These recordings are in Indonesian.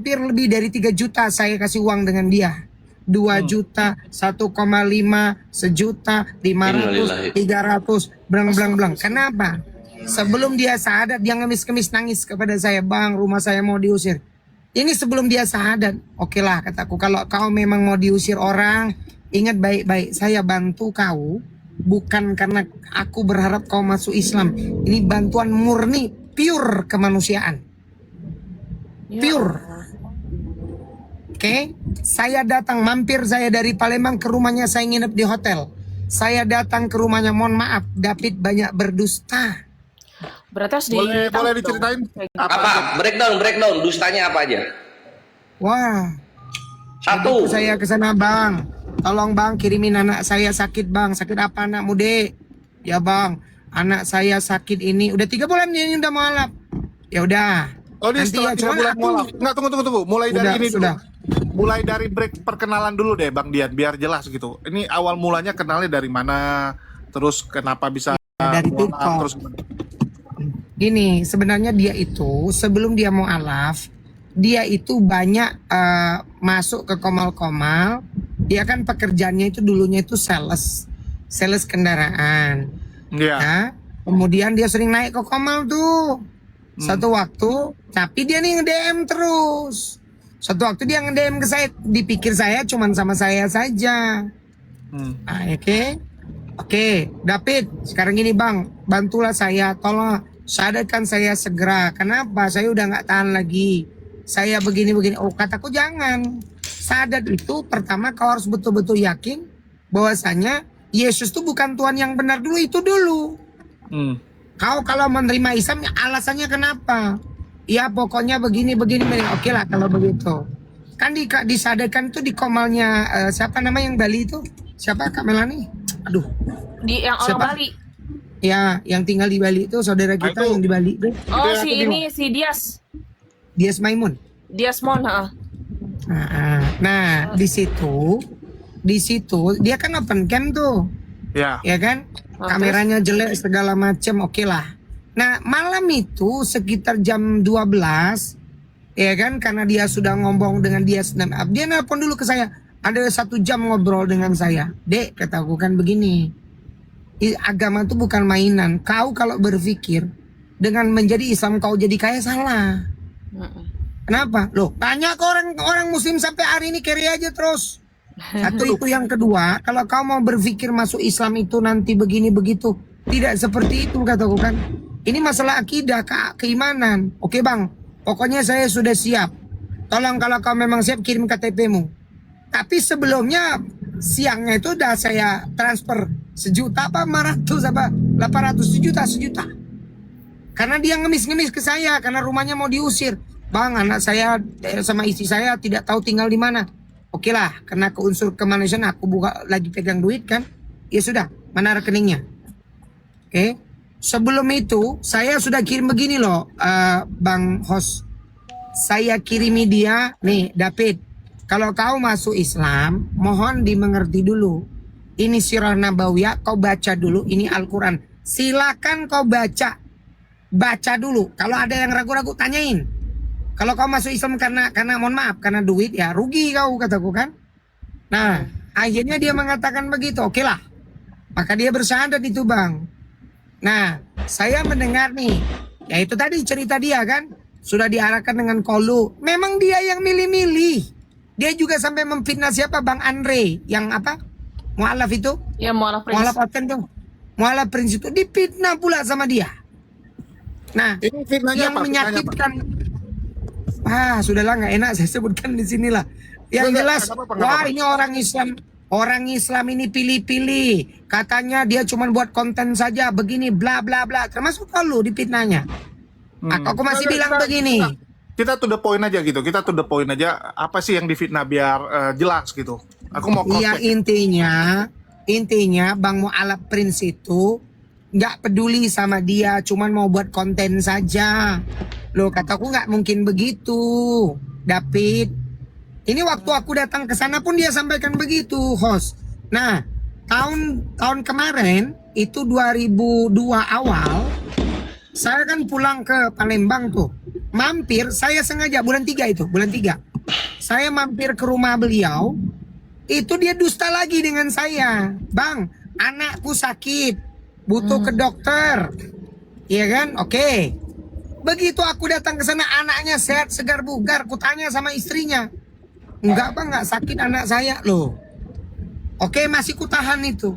hampir lebih dari 3 juta saya kasih uang dengan dia. 2 juta, 1,5, sejuta, 500, 300, belang. Kenapa? Sebelum dia sadar, dia ngemis-ngemis nangis kepada saya, "Bang, rumah saya mau diusir." Ini sebelum dia sadar. Oke lah, kataku, kalau kau memang mau diusir orang, ingat baik-baik, saya bantu kau. Bukan karena aku berharap kau masuk Islam. Ini bantuan murni, pure kemanusiaan. Pure. Oke, saya datang, mampir saya dari Palembang ke rumahnya, saya nginep di hotel. Saya datang ke rumahnya, mohon maaf, David banyak berdusta. Berarti harus Boleh diceritain Apa? Breakdown. Dustanya apa aja? Wah, Satu. saya ke sana, Bang. Tolong Bang, kirimin anak saya sakit, Bang. Sakit apa anakmu, Dek? Ya Bang, anak saya sakit ini. Udah 3 bulan dia ini udah mualaf. Ya udah. Oh, ini Nanti setelah ya, 3 bulan mualaf. Enggak, tunggu. Mulai dari ini dulu. Sudah. Mulai dari break perkenalan dulu deh, Bang Dian, biar jelas gitu. Ini awal mulanya kenalnya dari mana? Terus kenapa bisa dari mualaf, TikTok. terus Gini, sebenarnya dia itu sebelum dia mualaf, dia itu banyak masuk ke komal-komal. Dia kan pekerjaannya itu dulunya itu sales kendaraan. Iya. Nah, kemudian dia sering naik ke komal tuh. Satu waktu, tapi dia nih nge-DM terus. Satu waktu dia nge-DM ke saya, dipikir saya cuman sama saya saja. Nah, Oke, David, sekarang gini Bang, bantulah saya, tolong sadarkan saya segera. Kenapa? Saya udah nggak tahan lagi. Saya begini. Oh, kataku jangan. Sadar itu pertama kau harus betul-betul yakin bahwasanya Yesus itu bukan Tuhan yang benar dulu, itu dulu. Kau kalau menerima Islam alasannya kenapa? Ya pokoknya begini. Oke lah kalau begitu. Kan disadarkan tuh di komalnya siapa nama yang Bali itu? Siapa Kak Melani? Aduh. Di yang orang Siapa? Bali. Ya, yang tinggal di Bali itu saudara kita yang di Bali itu. Oh, Itu yang aku si Dias. Dias Maimun. Diasmon, heeh. Nah, di situ dia kan open cam tuh. Ya. Ya kan? Kameranya jelek segala macam, oke lah. Nah, malam itu sekitar jam 12, ya kan, karena dia sudah ngomong dengan dia nelpon dulu ke saya. Ada 1 jam ngobrol dengan saya. Dek, kataku kan begini. Agama itu bukan mainan. Kau kalau berpikir dengan menjadi Islam kau jadi kaya, salah. Kenapa? Loh, tanya ke orang muslim sampai hari ini carry aja terus. Satu itu, yang kedua, kalau kau mau berpikir masuk Islam itu nanti begini begitu, tidak seperti itu kataku kan. Ini masalah akidah, keimanan. Oke Bang, pokoknya saya sudah siap. Tolong kalau kau memang siap kirim KTP-mu. Tapi sebelumnya siangnya itu udah saya transfer 1 juta apa 500 apa 800 sejuta. Karena dia ngemis-ngemis ke saya karena rumahnya mau diusir. Bang, anak saya sama istri saya tidak tahu tinggal di mana. Oke lah, karena ke unsur kemanusiaan aku buka lagi pegang duit kan. Ya sudah, mana rekeningnya? Oke. Sebelum itu saya sudah kirim begini loh, Bang host. Saya kirimi dia, nih David. Kalau kau masuk Islam, mohon dimengerti dulu. Ini Sirah Nabawiyah, kau baca dulu. Ini Al-Quran. Silakan kau baca. Baca dulu. Kalau ada yang ragu-ragu, tanyain. Kalau kau masuk Islam karena mohon maaf, karena duit, ya rugi kau, kataku kan. Nah, akhirnya dia mengatakan begitu. Oke lah. Maka dia bersyahadat itu Bang. Nah, saya mendengar nih. Ya itu tadi cerita dia kan. Sudah diarahkan dengan kolu. Memang dia yang milih-milih. Dia juga sampai memfitnah siapa? Bang Andre. Yang apa? Mu'alaf itu? Ya, mualaf Prince. Mu'alaf Aten tuh. Mu'alaf Prince itu difitnah pula sama dia. Nah, Ini fitnahnya yang apa? menyakitkan. Sudahlah, nggak enak saya sebutkan di sinilah. Yang jelas, wah ini orang Islam. Orang Islam ini pilih-pilih. Katanya dia cuma buat konten saja. Begini, bla bla bla. Termasuk kalau difitnahnya. Aku masih bilang begini. Kita to the point aja gitu. Kita to the point aja. Apa sih yang difitnah biar jelas gitu. Aku mau Iya, intinya Bang Mu'alaf Prince itu nggak peduli sama dia, cuman mau buat konten saja. Loh, kataku nggak mungkin begitu, David. Ini waktu aku datang ke sana pun dia sampaikan begitu, host. Nah, tahun kemarin itu 2002 awal, saya kan pulang ke Palembang tuh. mampir, saya sengaja bulan 3 itu, bulan 3. Saya mampir ke rumah beliau, itu dia dusta lagi dengan saya. Bang, anakku sakit, butuh ke dokter. Iya kan? Oke. Begitu aku datang ke sana, anaknya sehat, segar bugar. Kutanya sama istrinya, enggak bang, enggak sakit anak saya loh. Oke, masih kutahan itu.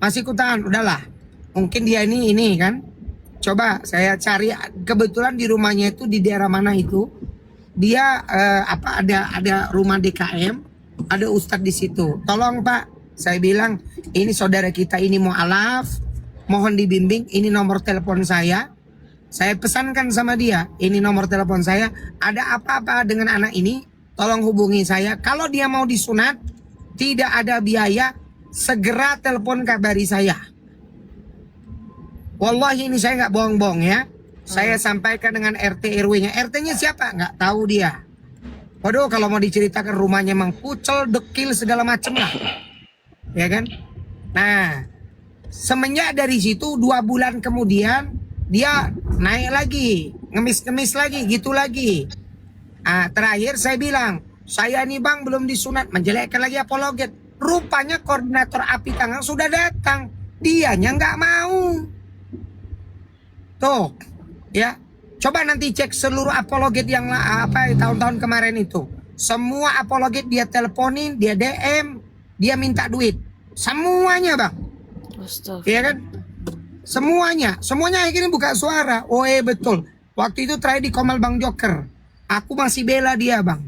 Masih kutahan, udahlah. Mungkin dia ini kan. Coba saya cari, kebetulan di rumahnya itu di daerah mana itu. Dia ada rumah DKM, ada ustadz di situ. Tolong Pak, saya bilang ini saudara kita ini mualaf, mohon dibimbing, ini nomor telepon saya. Saya pesankan sama dia, ini nomor telepon saya, ada apa-apa dengan anak ini, tolong hubungi saya. Kalau dia mau disunat, tidak ada biaya, segera telepon kabari saya. Wallahi ini saya nggak bohong-bohong ya. Saya sampaikan dengan RT RW-nya. RT-nya siapa? Nggak tahu dia. Waduh, kalau mau diceritakan rumahnya emang kucel, dekil, segala macem lah. Ya kan? Nah, semenjak dari situ 2 bulan kemudian dia naik lagi, ngemis-ngemis lagi, gitu lagi. Terakhir saya bilang, saya nih bang belum disunat, menjelekkan lagi apologet. Rupanya koordinator api tangan sudah datang, dianya nggak mau. Tuh, ya. Coba nanti cek seluruh apologet yang tahun-tahun kemarin itu. Semua apologet dia teleponin, dia DM, dia minta duit. Semuanya bang. Astaga. Iya kan? Semuanya akhirnya buka suara. Oh betul. Waktu itu terakhir di Komal Bang Joker. Aku masih bela dia bang.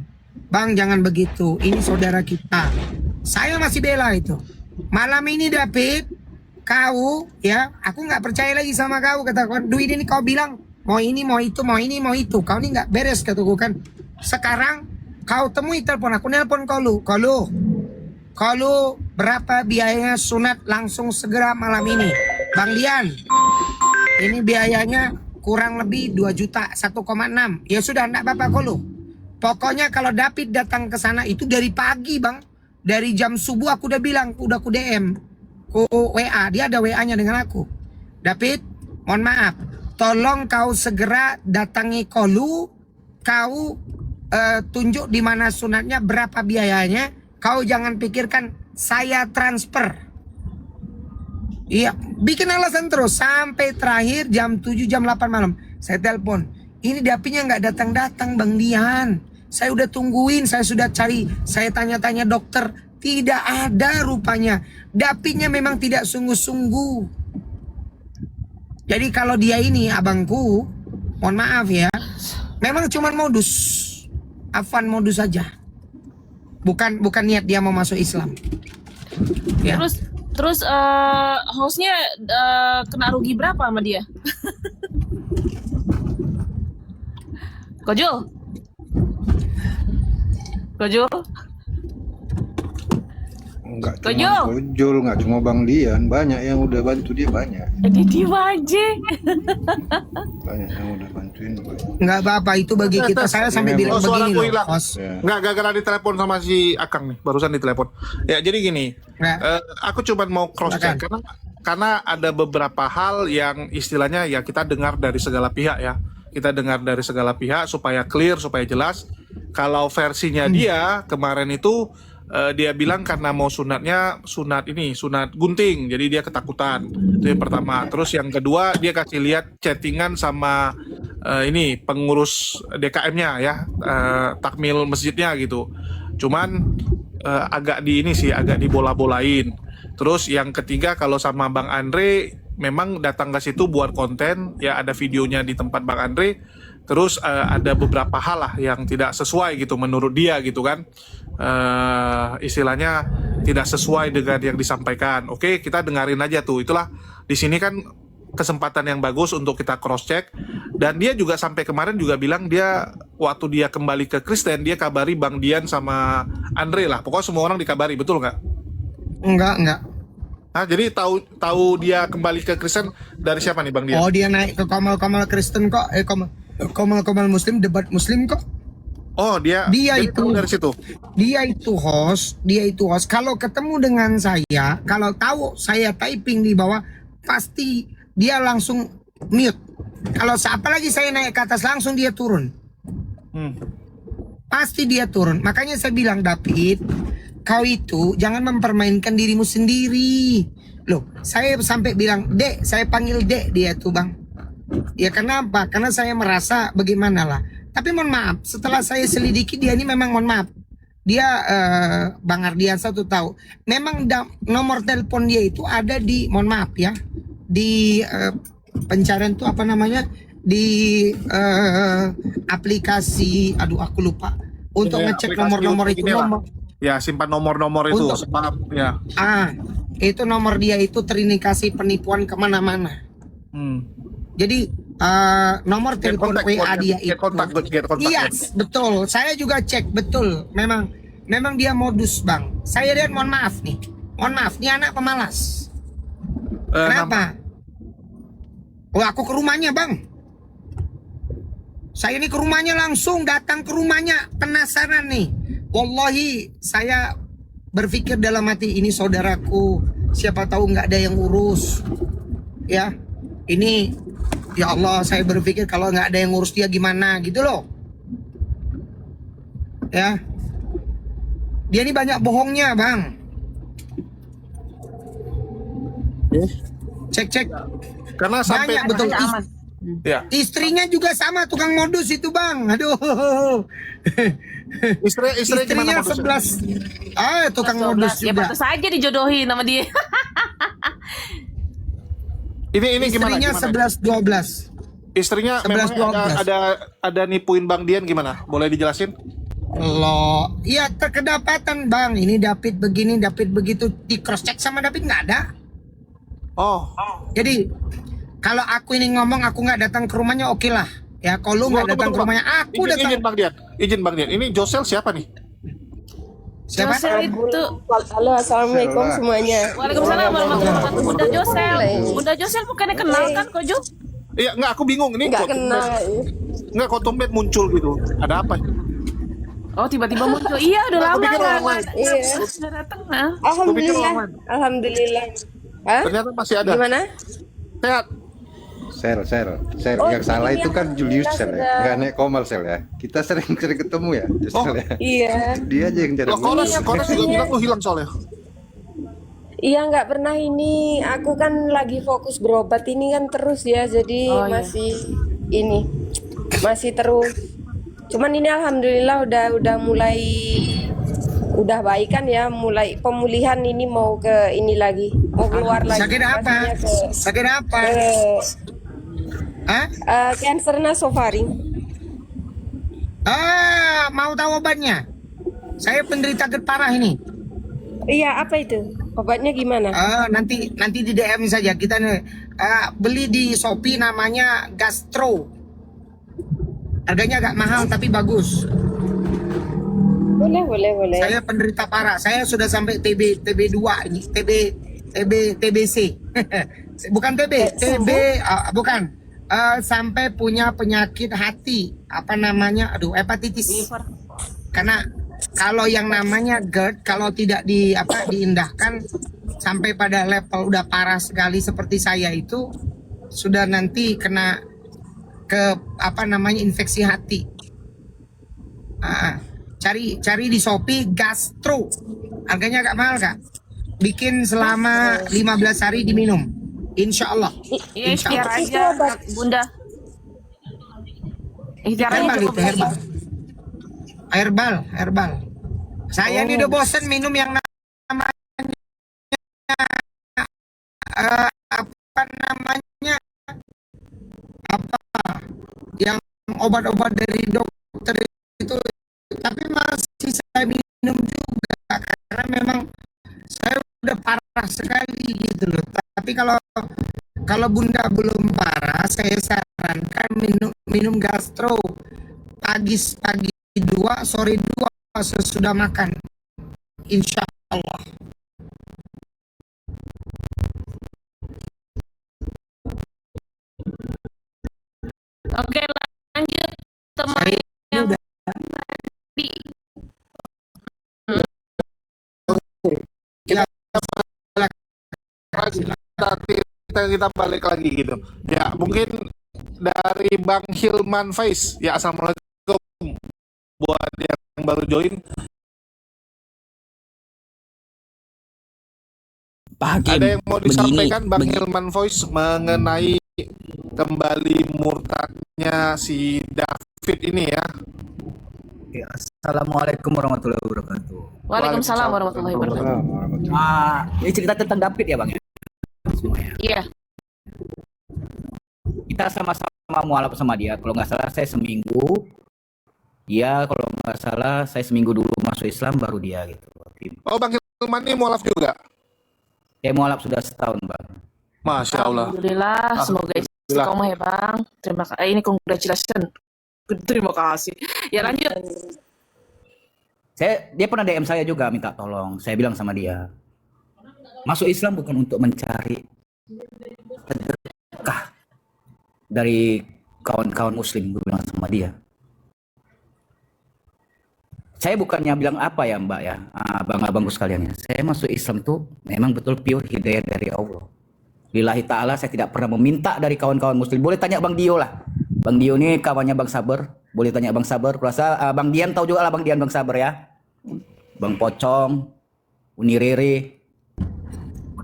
Bang jangan begitu. Ini saudara kita. Saya masih bela itu. Malam ini David, kau ya, aku nggak percaya lagi sama kau. Katakan duit ini kau bilang mau ini mau itu mau ini mau itu. Kau ini nggak beres kataku kan. Sekarang kau temui telepon aku, nelpon Kalau berapa biayanya sunat langsung segera malam ini. Bang Dian, ini biayanya kurang lebih 2 juta, 1,6. Ya sudah, enggak apa-apa kalau. Pokoknya kalau David datang ke sana itu dari pagi bang. Dari jam subuh aku udah bilang, udah aku DM. Ku WA, dia ada WA-nya dengan aku. David, mohon maaf. Tolong kau segera datangi Kolu. Kau tunjuk di mana sunatnya, berapa biayanya. Kau jangan pikirkan saya transfer. Iya, bikin alasan terus sampai terakhir jam 7 jam 8 malam saya telepon. Ini Dapinya nggak datang-datang Bang Dian. Saya udah tungguin, saya sudah cari, saya tanya-tanya dokter, tidak ada rupanya. Dapinya memang tidak sungguh-sungguh. Jadi kalau dia ini abangku, mohon maaf ya, memang cuma modus, afan modus saja. Bukan niat dia mau masuk Islam. Ya. Terus hostnya kena rugi berapa sama dia? Kojul? Enggak cuma Kojol, enggak cuma Bang Dian, banyak yang udah bantu dia, banyak. Dia aja. Banyak yang udah bantuin. Nggak apa-apa, itu bagi kita. Saya sampai bilang begini suaraku loh, hilang. Host. Nggak, gara-gara ditelepon sama si Akang nih, barusan ditelepon. Ya jadi gini, aku cuma mau cross check karena ada beberapa hal yang istilahnya ya kita dengar dari segala pihak ya. Kita dengar dari segala pihak supaya clear, supaya jelas. Kalau versinya dia kemarin itu dia bilang karena mau sunat gunting, jadi dia ketakutan. Itu yang pertama. Terus yang kedua dia kasih lihat chattingan sama ini pengurus DKM-nya ya, takmil masjidnya gitu. Cuman agak dibola-bolain. Terus yang ketiga kalau sama Bang Andre memang datang ke situ buat konten ya, ada videonya di tempat Bang Andre. Terus ada beberapa hal lah yang tidak sesuai gitu menurut dia gitu kan. Istilahnya tidak sesuai dengan yang disampaikan. Oke, kita dengerin aja tuh. Itulah di sini kan kesempatan yang bagus untuk kita cross check. Dan dia juga sampai kemarin juga bilang dia waktu dia kembali ke Kristen dia kabari Bang Dian sama Andre lah. Pokoknya semua orang dikabari, betul nggak? Enggak. Nah, jadi tahu dia kembali ke Kristen dari siapa nih Bang Dian? Oh, dia naik ke Komal Kristen kok. Komal Muslim, debat Muslim kok. Oh, dia itu dari situ. Dia itu host. Kalau ketemu dengan saya, kalau tahu saya typing di bawah, pasti dia langsung mute. Kalau apalagi saya naik ke atas langsung dia turun. Pasti dia turun. Makanya saya bilang, David, kau itu jangan mempermainkan dirimu sendiri. Loh, saya sampai bilang, Dek, saya panggil Dek dia tuh bang. Ya kenapa? Karena saya merasa bagaimana lah. Tapi mohon maaf, setelah saya selidiki dia ini memang mohon maaf. Dia Bang Ardiansa tuh tahu. Memang nomor telepon dia itu ada di, mohon maaf ya, di pencarian tuh apa namanya? Di aplikasi, aduh aku lupa. Untuk ngecek nomor-nomor itu nomor. Ya, simpan nomor-nomor itu. Ya. Itu nomor dia itu terindikasi penipuan kemana-mana. Jadi nomor telepon WA dia itu. Iya, betul. Saya juga cek betul. Memang dia modus bang. Saya lihat, mohon maaf nih. Mohon maaf, nih anak pemalas. Kenapa? Oh, aku ke rumahnya bang. Saya ini ke rumahnya langsung, datang ke rumahnya, penasaran nih. Wallahi, saya berpikir dalam hati, ini saudaraku, siapa tahu nggak ada yang urus. Ya, ini, ya Allah, saya berpikir kalau nggak ada yang ngurus dia gimana gitu loh. Ya, dia ini banyak bohongnya bang. Cek. Karena sampai banyak betul. Ya. Istrinya juga sama tukang modus itu bang. Aduh. Istrinya 11. Tukang modus Ya juga. pantas saja dijodohin sama dia. Ini gimana? Istrinya 11-12. Istrinya 11, memang ada nipuin Bang Dian gimana? Boleh dijelasin? Loh, iya kedapatan bang. Ini David begini, David begitu. Di cross check sama David nggak ada. Oh. Jadi kalau aku ini ngomong aku nggak datang ke rumahnya, oke lah. Ya kalau nggak datang ke rumahnya, aku datang. Izin Bang Dian. Ini Josel siapa nih? Siapa? Josel itu. Halo, assalamualaikum semuanya. Waalaikumsalam warahmatullahi wabarakatuh. Bunda Josel. Bunda Josel bukannya kenal kan kok Jo? Iya, nggak, aku bingung ini. Nggak kenal. Nggak, kok tumben muncul gitu. Ada apa? Oh, tiba-tiba muncul. Iya, udah lama kan. Iya. Sudah datang. Nah. Alhamdulillah. Alhamdulillah. Hah? Ternyata masih ada. Gimana? Sehat. Sel. Oh, Yang salah ini itu kan yang Julius kita Sel ya. sudah- Nggak naik Komal Sel ya. Kita sering ketemu ya, Sel ya. Iya. Dia aja yang jarang. Loh, Koras juga bilang lu hilang soalnya. Iya, nggak pernah ini. Aku kan lagi fokus berobat ini kan terus ya. Jadi Oh, iya. masih terus. Cuman ini alhamdulillah udah mulai udah baik kan ya, mulai pemulihan ini mau ke ini lagi, mau keluar lagi. Sakit apa? Maksudnya Sakit apa? Hah? Cancer nasofaring. Mau tahu obatnya? Saya penderita GERD parah ini. Iya, apa itu? Obatnya gimana? Nanti di DM saja kita beli di Shopee namanya Gastro. Harganya agak mahal tapi bagus. Boleh. Saya penderita parah. Saya sudah sampai TB2 ini, TBC. Bukan bukan. Sampai punya penyakit hati, apa namanya? Aduh, hepatitis. Karena kalau yang namanya GERD kalau tidak diindahkan sampai pada level udah parah sekali seperti saya itu sudah nanti kena ke infeksi hati. Cari di Shopee Gastro. Harganya agak mahal Kak. Bikin selama 15 hari diminum. Insya Allah. Iya, Insya ikhtiar Allah. aja Bunda. Ikhtiar aja Herbal cukup. itu herbal. Saya ini udah bosen minum yang namanya yang obat-obat dari dokter itu, tapi masih saya minum juga karena memang saya udah parah sekali gitu loh. Tapi kalau Bunda belum parah, saya sarankan minum Gastro pagi 2, sore 2 sesudah makan. Insya Allah. Oke, lanjut teman Saya yang udah tadi. Kita balik lagi gitu. Ya, mungkin dari Bang Hilman Faiz. Ya, assalamualaikum buat yang baru join. Ada yang mau disampaikan Bang Hilman Voice mengenai kembali murtadnya si David ini ya? Ya, Assalamualaikum warahmatullahi wabarakatuh. Waalaikumsalam warahmatullahi wabarakatuh. Ini cerita tentang David ya bang ya? Semuanya. Iya. Kita sama-sama mualaf sama dia. Kalau nggak salah saya seminggu. Dia kalau nggak salah saya seminggu dulu masuk Islam baru dia gitu. Oh, Bang Hilman ini mualaf juga? Saya mualaf sudah setahun bang. Masya Allah. Alhamdulillah, semoga istiqomah ya bang. Terima kasih. Ini congratulations. Terima kasih. Ya lanjut. Dia pernah DM saya juga minta tolong. Saya bilang sama dia, masuk Islam bukan untuk mencari sedekah dari kawan-kawan Muslim. Gue bilang sama dia. Saya bukannya bilang apa ya mbak ya, abang-abangku sekalian ya. Saya masuk Islam tuh memang betul pure hidayah dari Allah. Lillahi ta'ala saya tidak pernah meminta dari kawan-kawan Muslim. Boleh tanya Bang Dio lah. Bang Dio ini kawannya Bang Sabar. Boleh tanya Bang Sabar. Kurasa Bang Dian tahu juga lah Bang Dian Bang Sabar ya. Bang Pocong, Uni Rere.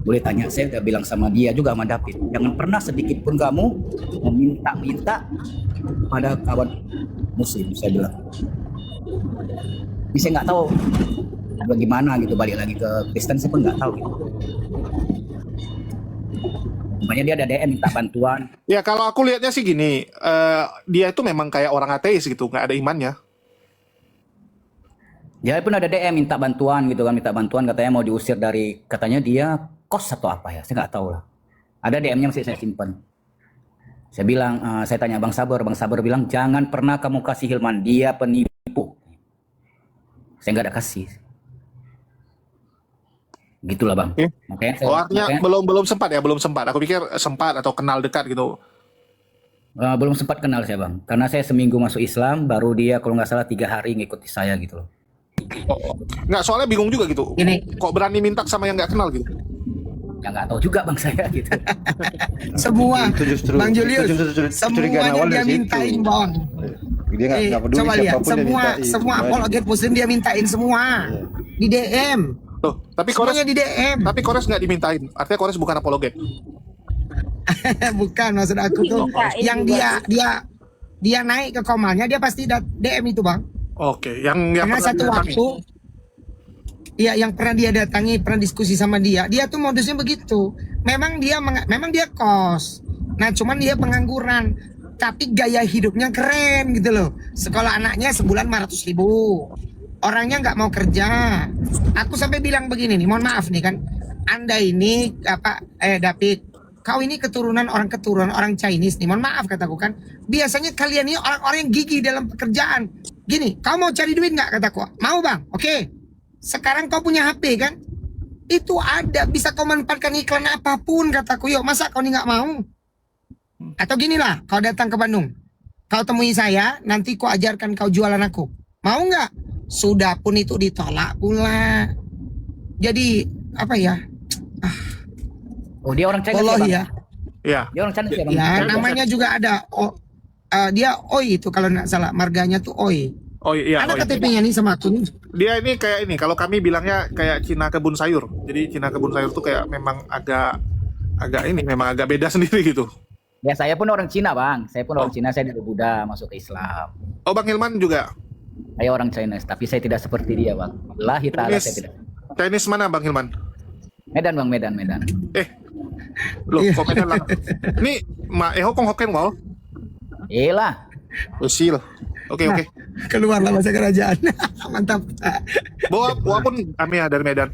Boleh tanya, saya udah bilang sama dia juga sama David. Jangan pernah sedikit pun kamu meminta pada kawan Muslim, saya bilang. Ini saya nggak tahu bagaimana gitu, balik lagi ke Kristen saya pun nggak tahu gitu. Makanya dia ada DM minta bantuan. Ya kalau aku lihatnya sih gini, dia itu memang kayak orang ateis gitu, nggak ada imannya. Dia pun ada DM minta bantuan gitu kan, minta bantuan katanya mau diusir dari, katanya dia kos atau apa ya, saya nggak tahu lah. Ada DM-nya masih saya simpan. Saya bilang, saya tanya Bang Sabar bilang jangan pernah kamu kasih Hilman, dia penipu. Saya nggak ada kasih. Gitulah bang. Makanya artinya belum sempat. Aku pikir sempat atau kenal dekat gitu. Belum sempat kenal saya bang. Karena saya seminggu masuk Islam, baru dia kalau nggak salah 3 hari ngikuti saya gitu loh. Nggak, soalnya bingung juga gitu. Kok berani minta sama yang nggak kenal gitu? Ya nggak tahu juga bang saya gitu. Semua, itu justru, Bang Julius, itu justru semuanya dia mintain bang. Dia nggak peduli coba lihat, siapapun semua apologet Muslim dia mintain semua di DM. Tuh, tapi Kores di DM. Tapi Kores nggak dimintain. Artinya Kores bukan apologet. Bukan, maksud aku tuh yang dia naik ke komalnya dia pasti DM itu bang. Oke, yang karena satu waktu, ya yang pernah dia datangi, pernah diskusi sama dia tuh modusnya begitu. Memang dia kos. Nah, cuman dia pengangguran, tapi gaya hidupnya keren gitu loh. Sekolah anaknya sebulan 500.000. Orangnya nggak mau kerja. Aku sampai bilang begini nih, mohon maaf nih kan, Anda ini David, kau ini keturunan orang Chinese nih, mohon maaf kataku kan. Biasanya kalian ini orang-orang yang gigih dalam pekerjaan. Gini, kau mau cari duit nggak kataku? Mau bang, oke. Sekarang kau punya HP kan? Itu ada, bisa kau manfaatkan iklan apapun kataku. Yuk, masa kau ini nggak mau? Atau ginilah, kau datang ke Bandung, kau temui saya, nanti kau ajarkan kau jualan aku. Mau nggak? Sudah pun itu ditolak pula. Jadi apa ya? Oh dia orang China ya? Iya. Dia orang China ya? Ya namanya juga ada. Dia Oi itu kalau nggak salah, marganya tuh Oi. Oh iya. Ada KTP-nya nih sama aku nih. Dia ini kayak ini, kalau kami bilangnya kayak Cina kebun sayur. Jadi Cina kebun sayur tuh kayak memang agak beda sendiri gitu. Ya saya pun orang Cina bang. Saya pun orang Cina, saya dari Buddha masuk ke Islam. Oh Bang Hilman juga? Saya orang Chinese, tapi saya tidak seperti dia bang. Lillahi ta'ala saya tidak. Chinese mana Bang Hilman? Medan bang, Medan. Loh, kok Medan lah? Ini Eho kong Hokkien wal? Iyalah. Usil. Oke. Keluarlah bahasa kerajaan. Mantap. Bawa pun kami ya dari Medan.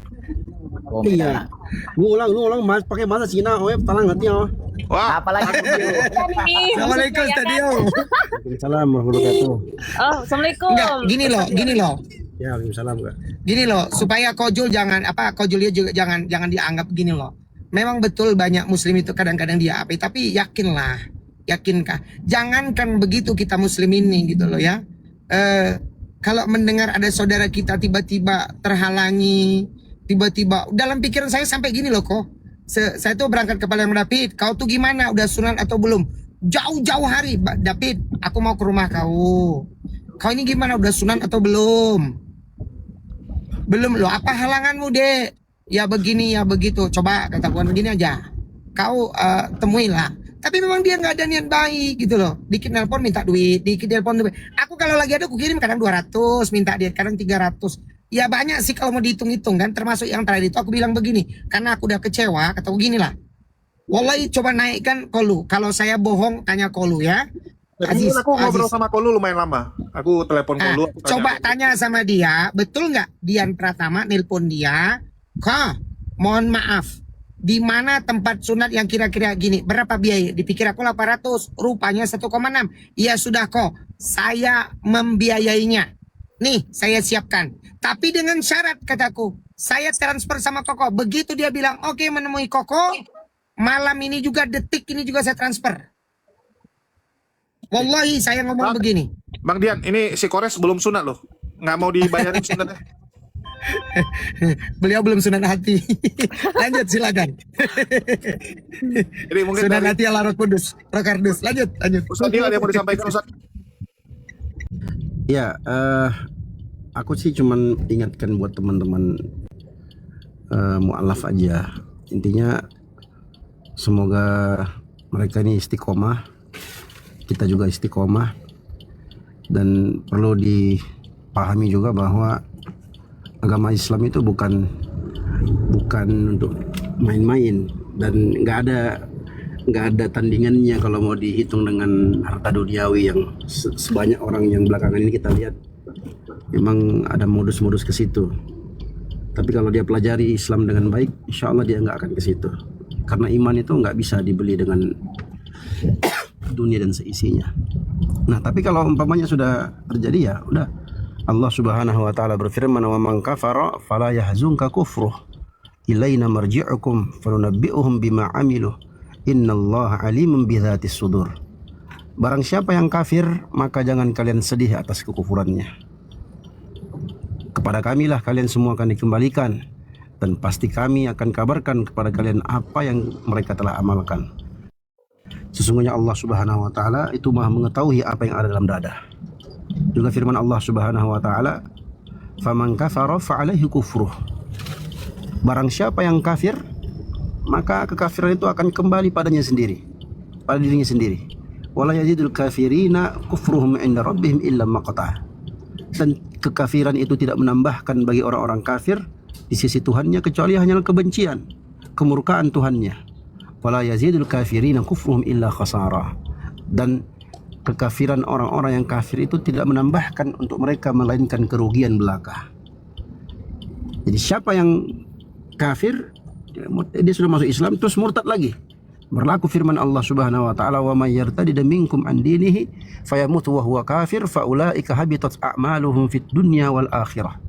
Oh, Medan. Lu ulang pakai bahasa Cina, talang hati ya. Wah. Apalagi Assalamualaikum Stadio. Waalaikumsalam warahmatullahi wabarakatuh. Oh, assalamualaikum. Enggak, gini loh. Ya, waalaikumsalam Kak. Gini loh, supaya Kojul Kojulnya juga jangan dianggap gini loh. Memang betul banyak muslim itu kadang-kadang dia api, tapi yakinkah? Jangankan begitu kita muslim ini gitu loh ya. Kalau mendengar ada saudara kita tiba-tiba terhalangi, tiba-tiba dalam pikiran saya sampai gini loh kok. Saya tuh berangkat ke Palembang David, kau tuh gimana? Udah sunat atau belum? jauh-jauh hari, David, aku mau ke rumah kau. Kau ini gimana, udah sunat atau belum? Belum loh, apa halanganmu, Dek? Ya begini, ya begitu. Coba kata Puan begini aja. Kau temuilah. Tapi memang dia nggak ada niat baik gitu loh. Dikit nelpon minta duit, dikit nelpon duit. Aku kalau lagi ada aku kirim kadang 200, minta dia kadang 300. Ya banyak sih kalau mau dihitung-hitung kan. Termasuk yang terakhir itu aku bilang begini. Karena aku udah kecewa, kata begini lah. Wallahi coba naikkan Kolu. Kalau saya bohong tanya Kolu ya. Aziz, aku ngobrol Aziz. sama Kolu lumayan lama. Aku telepon Kolu. aku Coba tanya sama dia, betul nggak Dian Pratama nelpon dia? Kok, mohon maaf. Di mana tempat sunat yang kira-kira gini? Berapa biaya? Dipikir aku 800, rupanya 1,6. Ya sudah kok, saya membiayainya. Nih, saya siapkan. Tapi dengan syarat kataku, saya transfer sama Koko. Begitu dia bilang, oke, menemui Koko, malam ini juga, detik ini juga saya transfer. Wallahi saya ngomong begini. Bang Dian, ini si Kores belum sunat loh. Nggak mau dibayarin sunatnya. Beliau belum sunat hati. Lanjut silakan. Jadi mungkin Sunat dari hati ala Roh Kudus, Roh Kardus. Lanjut. Ustaz dia ada yang mau disampaikan Ustaz. Ya, aku sih cuman ingatkan buat teman-teman mualaf aja. Intinya semoga mereka ini istiqomah, kita juga istiqomah, dan perlu dipahami juga bahwa agama Islam itu bukan untuk main-main, dan nggak ada tandingannya kalau mau dihitung dengan harta duniawi yang sebanyak orang yang belakangan ini kita lihat memang ada modus-modus ke situ. Tapi kalau dia pelajari Islam dengan baik, insya Allah dia nggak akan ke situ, karena iman itu nggak bisa dibeli dengan dunia dan seisinya. Nah, tapi kalau umpamanya sudah terjadi, ya udah. Allah Subhanahu wa taala berfirman, "Wa man kafara fala yahzunka kufruh. Ilaina marji'ukum fanunabbi'uhum bima 'amilu. Innallaha 'alimun bidzatis sudur." Barang siapa yang kafir, maka jangan kalian sedih atas kekufurannya. Kepada kamilah kalian semua akan dikembalikan, dan pasti kami akan kabarkan kepada kalian apa yang mereka telah amalkan. Sesungguhnya Allah Subhanahu wa taala itu Maha mengetahui apa yang ada dalam dada. Juga firman Allah Subhanahu wa taala, "Faman kafara fa alaihi kufruh." Barang siapa yang kafir, maka kekafiran itu akan kembali padanya sendiri, pada dirinya sendiri. Wala yazidul kafirina kufruhum 'inda rabbihim illa maqta. Dan kekafiran itu tidak menambahkan bagi orang-orang kafir di sisi Tuhannya kecuali hanya kebencian, kemurkaan Tuhannya. Wala yazidul kafirina kufruhum illa khasara. Dan kekafiran orang-orang yang kafir itu tidak menambahkan untuk mereka melainkan kerugian belaka. Jadi siapa yang kafir, dia sudah masuk Islam terus murtad lagi, berlaku firman Allah Subhanahu wa taala, "Wa may yartadid minkum an dinihi fayamut wa huwa kafir fa ulaika habitat a'maluhum fid dunya wal akhirah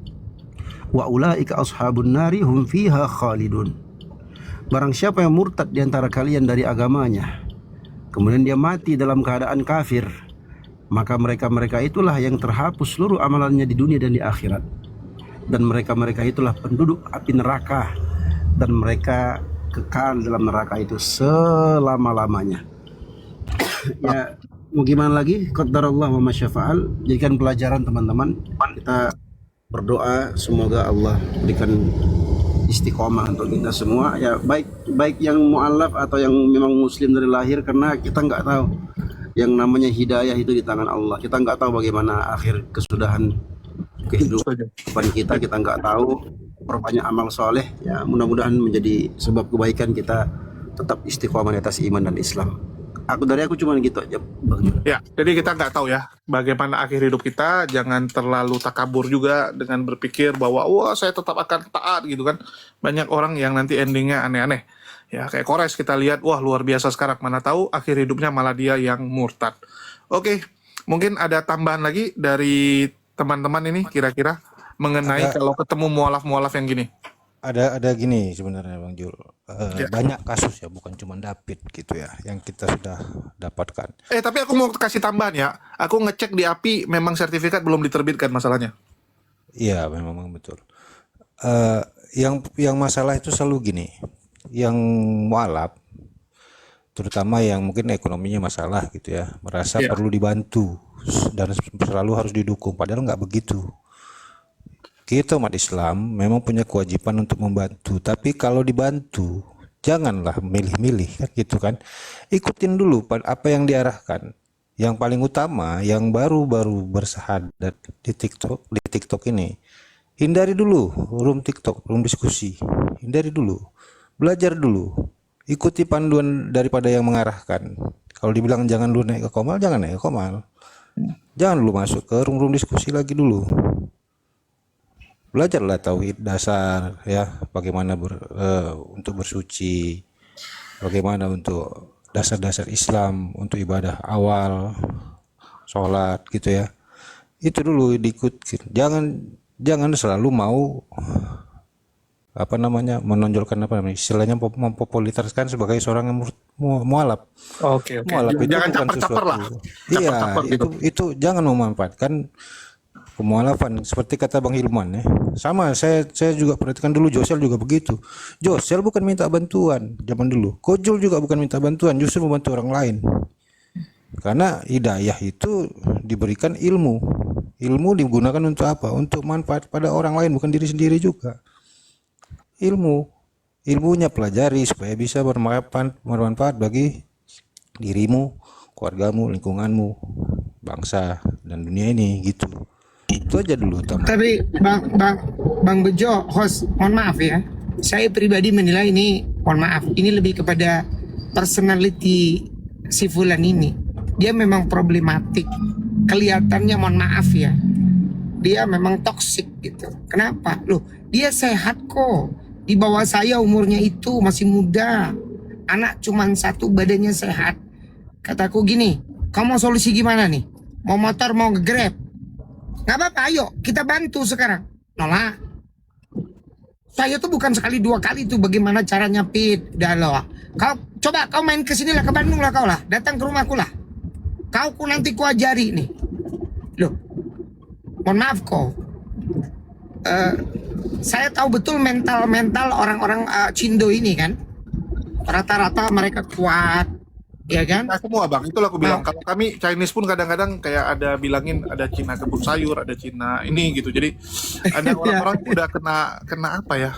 wa ulaika ashabun nari hum fiha khalidun." Barang siapa yang murtad di antara kalian dari agamanya, kemudian dia mati dalam keadaan kafir, maka mereka-mereka itulah yang terhapus seluruh amalannya di dunia dan di akhirat. Dan mereka-mereka itulah penduduk api neraka, dan mereka kekal dalam neraka itu selama-lamanya. Ya, mau gimana lagi? Qadarullah wa masyafa'al. Jadikan pelajaran teman-teman. Kita berdoa semoga Allah berikan istiqomah untuk kita semua, ya, baik yang mu'alaf atau yang memang muslim dari lahir, karena kita nggak tahu yang namanya hidayah itu di tangan Allah. Kita nggak tahu bagaimana akhir kesudahan kehidupan kita nggak tahu. Perbanyak amal soleh, ya, mudah-mudahan menjadi sebab kebaikan kita tetap istiqomah di atas iman dan Islam. Dari aku cuma gitu aja, Bang. Ya, jadi kita nggak tahu ya bagaimana akhir hidup kita. Jangan terlalu takabur juga dengan berpikir bahwa wah saya tetap akan taat gitu kan. Banyak orang yang nanti endingnya aneh-aneh. Ya kayak Kores kita lihat, wah luar biasa sekarang. Mana tahu akhir hidupnya malah dia yang murtad. Oke, mungkin ada tambahan lagi dari teman-teman ini kira-kira mengenai kalau ketemu mualaf-mualaf yang gini. Ada gini sebenarnya Bang Jul. Ya. Banyak kasus ya, bukan cuma David gitu ya yang kita sudah dapatkan. Tapi aku mau kasih tambahan ya. Aku ngecek di API memang sertifikat belum diterbitkan masalahnya. Iya, memang betul. Yang masalah itu selalu gini. Yang mualaf terutama yang mungkin ekonominya masalah gitu ya, merasa Iya. perlu dibantu dan selalu harus didukung, padahal nggak begitu. Kita umat Islam memang punya kewajiban untuk membantu, tapi kalau dibantu janganlah milih-milih kan gitu kan. Ikutin dulu apa yang diarahkan. Yang paling utama yang baru-baru bersahadat di TikTok ini, hindari dulu room TikTok, room diskusi. Hindari dulu. Belajar dulu. Ikuti panduan daripada yang mengarahkan. Kalau dibilang jangan dulu naik ke Komal, jangan naik ke Komal. Jangan dulu masuk ke room diskusi lagi dulu. Belajarlah tauhid dasar ya, bagaimana untuk bersuci, bagaimana untuk dasar-dasar Islam, untuk ibadah awal, sholat gitu ya. Itu dulu diikutin. Jangan selalu mau menonjolkan istilahnya mempopulerkan sebagai seorang yang mualaf. Oke. Mualaf itu Jangan bukan caper-caper lah. sesuatu. Iya, Caper-caper gitu. itu jangan memanfaatkan kemualafan seperti kata Bang Hilman ya. Sama saya juga perhatikan dulu, Josel juga begitu. Josel bukan minta bantuan zaman dulu. Kojul juga bukan minta bantuan, justru membantu orang lain. Karena hidayah itu diberikan ilmu. Ilmu digunakan untuk apa? Untuk manfaat pada orang lain, bukan diri sendiri juga. Ilmunya pelajari supaya bisa bermanfaat bagi dirimu, keluargamu, lingkunganmu, bangsa dan dunia ini gitu. Itu aja dulu utama. Tapi Bang Bejo, host, mohon maaf ya. Saya pribadi menilai ini, mohon maaf, ini lebih kepada personality si Fulan ini. Dia memang problematik. Kelihatannya, mohon maaf ya, dia memang toksik gitu. Kenapa? Loh, dia sehat kok. Di bawah saya umurnya itu masih muda. Anak cuman satu, badannya sehat. Kataku gini, kamu mau solusi gimana nih? Mau motor, mau nge-grab? Nggak apa-apa, ayo kita bantu sekarang. Nolak. Saya tuh bukan sekali dua kali tuh bagaimana caranya Pit. Dah loh. Kau main ke sini lah, ke Bandung lah kau lah. Datang ke rumahku lah. Kau nanti ku ajari nih. Loh. Mohon maaf kok. Saya tahu betul mental orang-orang Cindo ini kan. Rata-rata mereka kuat. Ya kan? Nah, semua bang, itulah aku bilang. Kalau kami Chinese pun kadang-kadang kayak ada bilangin ada Cina kebun sayur, ada Cina ini gitu. Jadi ada orang-orang udah kena apa ya?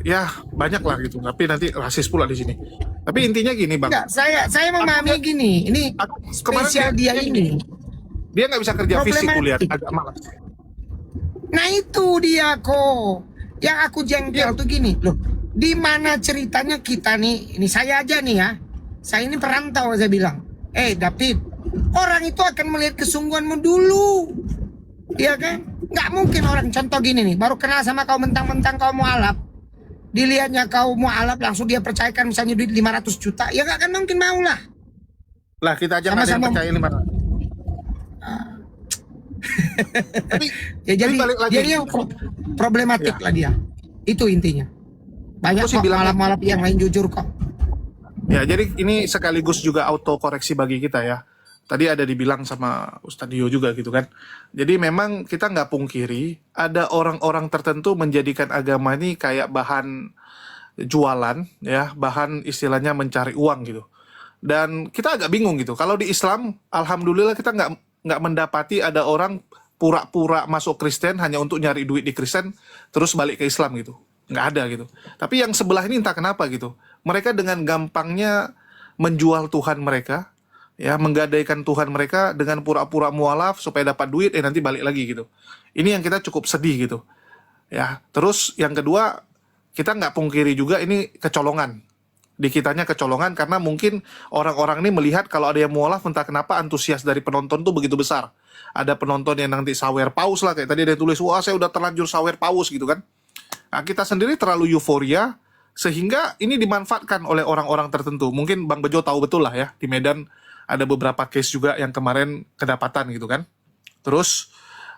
Ya banyak lah gitu. Tapi nanti rasis pula di sini. Tapi intinya gini bang. Enggak, saya memahami gini. Ini spesial dia ini. Dia nggak bisa kerja fisik kulihat, agak malas. Nah itu dia kok. Yang aku jengkel tuh gini, loh. Di mana ceritanya kita nih? Ini saya aja nih ya. Saya ini perantau, saya bilang. David, orang itu akan melihat kesungguhanmu dulu. Iya kan? Nggak mungkin orang contoh gini nih, baru kenal sama kau mentang-mentang kau mualaf. Dilihatnya kau mualaf langsung dia percayakan misalnya duit 500 juta. Ya nggak akan mungkin mau lah. Lah kita aja nggak ada yang percaya 500. Tapi ya jadi balik lagi. Dia problematik lah dia. Itu intinya. Banyak kok mualaf-mualaf yang lain jujur kok. Ya, jadi ini sekaligus juga autokoreksi bagi kita ya. Tadi ada dibilang sama Ustadz Dio juga gitu kan. Jadi memang kita nggak pungkiri ada orang-orang tertentu menjadikan agama ini kayak bahan jualan ya, bahan istilahnya mencari uang gitu. Dan kita agak bingung gitu. Kalau di Islam, alhamdulillah kita nggak mendapati ada orang pura-pura masuk Kristen hanya untuk nyari duit di Kristen terus balik ke Islam gitu. Nggak ada gitu. Tapi yang sebelah ini entah kenapa gitu. Mereka dengan gampangnya menjual Tuhan mereka, ya menggadaikan Tuhan mereka dengan pura-pura mualaf supaya dapat duit, nanti balik lagi gitu. Ini yang kita cukup sedih gitu. Ya, terus yang kedua kita nggak pungkiri juga ini kecolongan. Di kitanya kecolongan karena mungkin orang-orang ini melihat kalau ada yang mualaf entah kenapa antusias dari penonton tuh begitu besar. Ada penonton yang nanti sawer paus lah kayak tadi ada yang tulis, wah saya udah terlanjur sawer paus gitu kan. Nah, kita sendiri terlalu euforia sehingga ini dimanfaatkan oleh orang-orang tertentu. Mungkin Bang Bejo tahu betul lah ya, di Medan ada beberapa case juga yang kemarin kedapatan gitu kan. Terus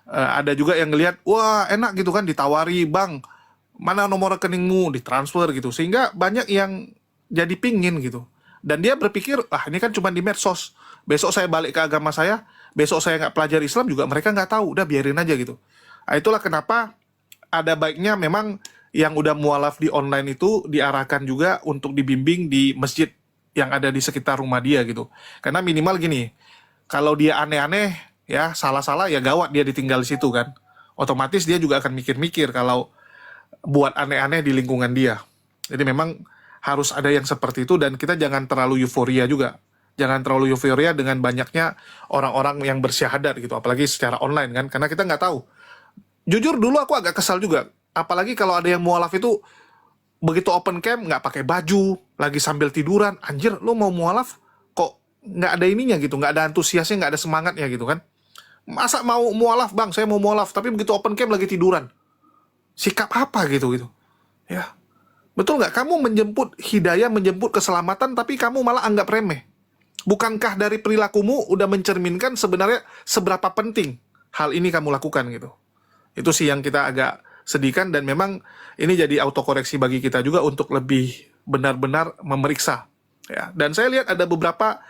ada juga yang ngelihat, wah enak gitu kan, ditawari, bang mana nomor rekeningmu, ditransfer gitu. Sehingga banyak yang jadi pingin gitu. Dan dia berpikir, ini kan cuma di medsos. Besok saya balik ke agama saya, besok saya nggak pelajari Islam juga mereka nggak tahu, udah biarin aja gitu. Nah, itulah kenapa ada baiknya memang yang udah mualaf di online itu diarahkan juga untuk dibimbing di masjid yang ada di sekitar rumah dia gitu. Karena minimal gini, kalau dia aneh-aneh ya salah-salah ya gawat dia ditinggal di situ kan. Otomatis dia juga akan mikir-mikir kalau buat aneh-aneh di lingkungan dia. Jadi memang harus ada yang seperti itu dan kita jangan terlalu euforia juga. Jangan terlalu euforia dengan banyaknya orang-orang yang bersyahadat gitu, apalagi secara online kan, karena kita nggak tahu. Jujur dulu aku agak kesal juga, apalagi kalau ada yang mualaf itu begitu open cam nggak pakai baju, lagi sambil tiduran, anjir lu mau mualaf kok nggak ada ininya gitu, nggak ada antusiasnya, nggak ada semangatnya gitu kan. Masa mau mualaf bang, saya mau mualaf, tapi begitu open cam lagi tiduran. Sikap apa gitu. Ya, betul nggak? Kamu menjemput hidayah, menjemput keselamatan, tapi kamu malah anggap remeh. Bukankah dari perilakumu udah mencerminkan sebenarnya seberapa penting hal ini kamu lakukan gitu. Itu sih yang kita agak sedihkan dan memang ini jadi autokoreksi bagi kita juga untuk lebih benar-benar memeriksa. Ya, dan saya lihat ada beberapa